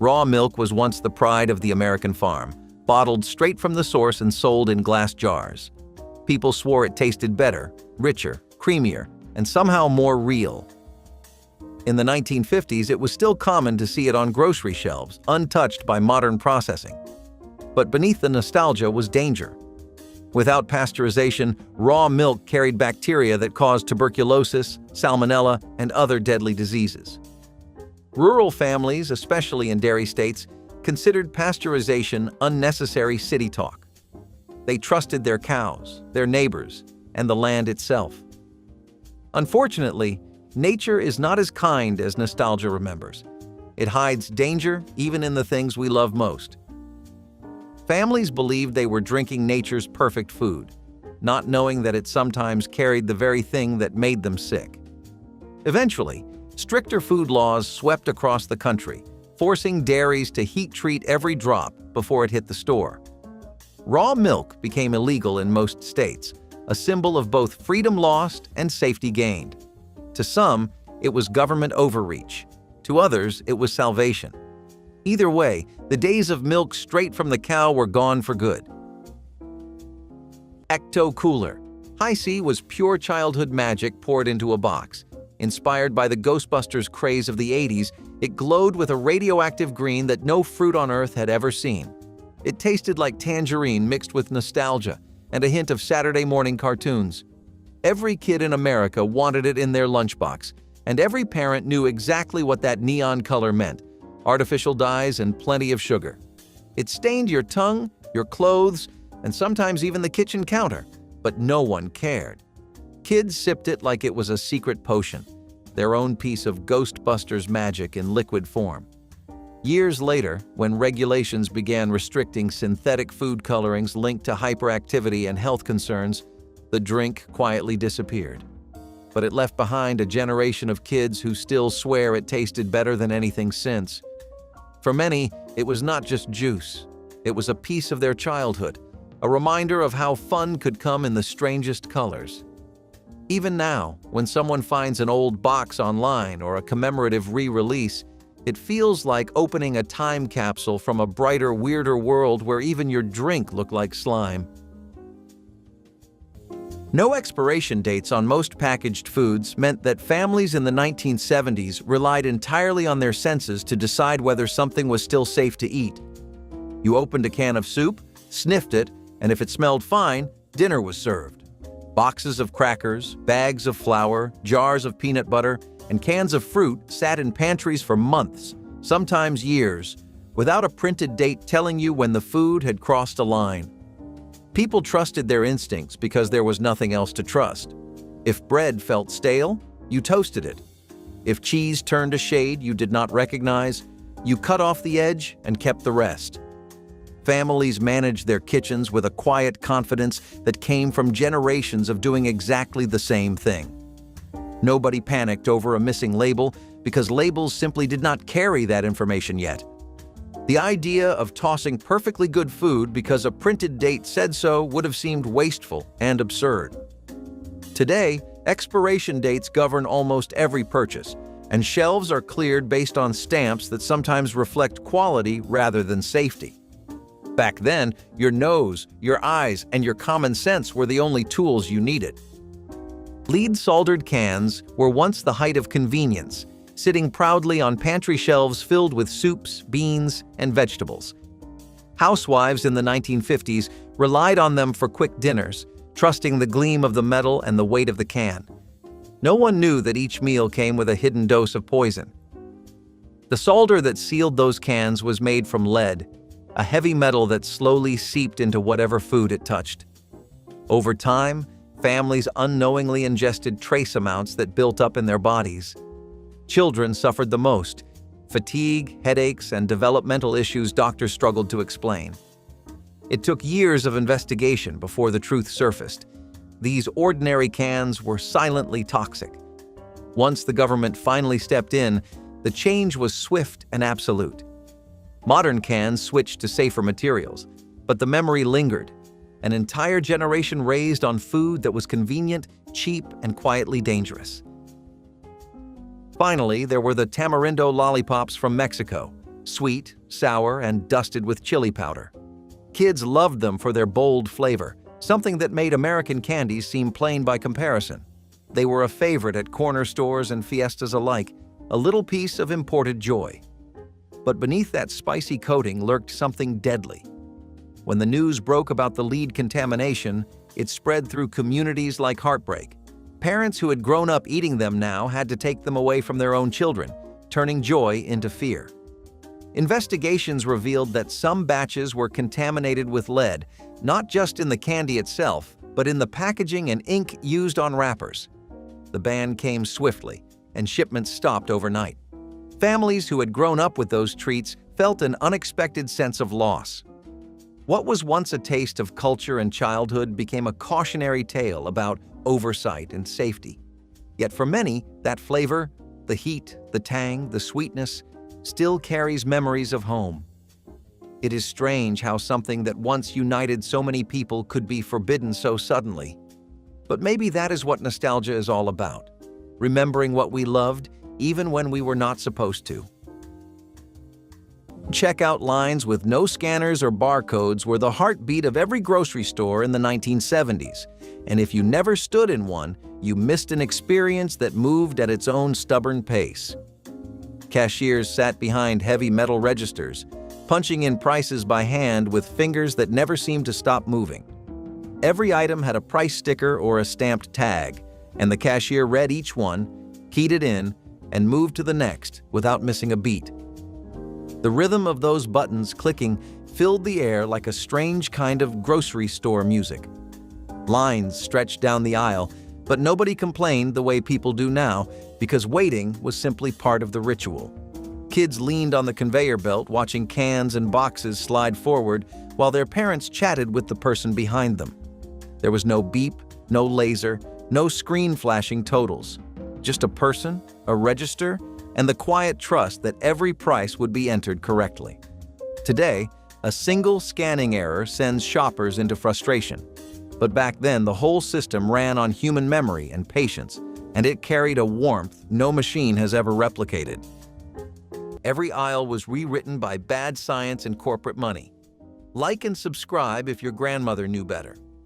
Raw milk was once the pride of the American farm, bottled straight from the source and sold in glass jars. People swore it tasted better, richer, creamier, and somehow more real. In the 1950s, it was still common to see it on grocery shelves, untouched by modern processing. But beneath the nostalgia was danger. Without pasteurization, raw milk carried bacteria that caused tuberculosis, salmonella, and other deadly diseases. Rural families, especially in dairy states, considered pasteurization unnecessary city talk. They trusted their cows, their neighbors, and the land itself. Unfortunately, nature is not as kind as nostalgia remembers. It hides danger even in the things we love most. Families believed they were drinking nature's perfect food, not knowing that it sometimes carried the very thing that made them sick. Eventually, stricter food laws swept across the country, forcing dairies to heat-treat every drop before it hit the store. Raw milk became illegal in most states, a symbol of both freedom lost and safety gained. To some, it was government overreach. To others, it was salvation. Either way, the days of milk straight from the cow were gone for good. Ecto-Cooler. Hi-C was pure childhood magic poured into a box. Inspired by the Ghostbusters craze of the 80s, it glowed with a radioactive green that no fruit on earth had ever seen. It tasted like tangerine mixed with nostalgia and a hint of Saturday morning cartoons. Every kid in America wanted it in their lunchbox, and every parent knew exactly what that neon color meant: artificial dyes and plenty of sugar. It stained your tongue, your clothes, and sometimes even the kitchen counter, but no one cared. Kids sipped it like it was a secret potion, their own piece of Ghostbusters magic in liquid form. Years later, when regulations began restricting synthetic food colorings linked to hyperactivity and health concerns, the drink quietly disappeared. But it left behind a generation of kids who still swear it tasted better than anything since. For many, it was not just juice. It was a piece of their childhood, a reminder of how fun could come in the strangest colors. Even now, when someone finds an old box online or a commemorative re-release, it feels like opening a time capsule from a brighter, weirder world where even your drink looked like slime. No expiration dates on most packaged foods meant that families in the 1970s relied entirely on their senses to decide whether something was still safe to eat. You opened a can of soup, sniffed it, and if it smelled fine, dinner was served. Boxes of crackers, bags of flour, jars of peanut butter, and cans of fruit sat in pantries for months, sometimes years, without a printed date telling you when the food had crossed a line. People trusted their instincts because there was nothing else to trust. If bread felt stale, you toasted it. If cheese turned a shade you did not recognize, you cut off the edge and kept the rest. Families managed their kitchens with a quiet confidence that came from generations of doing exactly the same thing. Nobody panicked over a missing label because labels simply did not carry that information yet. The idea of tossing perfectly good food because a printed date said so would have seemed wasteful and absurd. Today, expiration dates govern almost every purchase, and shelves are cleared based on stamps that sometimes reflect quality rather than safety. Back then, your nose, your eyes, and your common sense were the only tools you needed. Lead-soldered cans were once the height of convenience, sitting proudly on pantry shelves filled with soups, beans, and vegetables. Housewives in the 1950s relied on them for quick dinners, trusting the gleam of the metal and the weight of the can. No one knew that each meal came with a hidden dose of poison. The solder that sealed those cans was made from lead, a heavy metal that slowly seeped into whatever food it touched. Over time, families unknowingly ingested trace amounts that built up in their bodies. Children suffered the most. Fatigue, headaches, and developmental issues doctors struggled to explain. It took years of investigation before the truth surfaced. These ordinary cans were silently toxic. Once the government finally stepped in, the change was swift and absolute. Modern cans switched to safer materials, but the memory lingered. An entire generation raised on food that was convenient, cheap, and quietly dangerous. Finally, there were the tamarindo lollipops from Mexico, sweet, sour, and dusted with chili powder. Kids loved them for their bold flavor, something that made American candies seem plain by comparison. They were a favorite at corner stores and fiestas alike, a little piece of imported joy. But beneath that spicy coating lurked something deadly. When the news broke about the lead contamination, it spread through communities like heartbreak. Parents who had grown up eating them now had to take them away from their own children, turning joy into fear. Investigations revealed that some batches were contaminated with lead, not just in the candy itself, but in the packaging and ink used on wrappers. The ban came swiftly, and shipments stopped overnight. Families who had grown up with those treats felt an unexpected sense of loss. What was once a taste of culture and childhood became a cautionary tale about oversight and safety. Yet for many, that flavor, the heat, the tang, the sweetness, still carries memories of home. It is strange how something that once united so many people could be forbidden so suddenly. But maybe that is what nostalgia is all about, remembering what we loved even when we were not supposed to. Checkout lines with no scanners or barcodes were the heartbeat of every grocery store in the 1970s, and if you never stood in one, you missed an experience that moved at its own stubborn pace. Cashiers sat behind heavy metal registers, punching in prices by hand with fingers that never seemed to stop moving. Every item had a price sticker or a stamped tag, and the cashier read each one, keyed it in, and moved to the next without missing a beat. The rhythm of those buttons clicking filled the air like a strange kind of grocery store music. Lines stretched down the aisle, but nobody complained the way people do now because waiting was simply part of the ritual. Kids leaned on the conveyor belt watching cans and boxes slide forward while their parents chatted with the person behind them. There was no beep, no laser, no screen flashing totals. Just a person, a register, and the quiet trust that every price would be entered correctly. Today, a single scanning error sends shoppers into frustration. But back then, the whole system ran on human memory and patience, and it carried a warmth no machine has ever replicated. Every aisle was rewritten by bad science and corporate money. Like and subscribe if your grandmother knew better.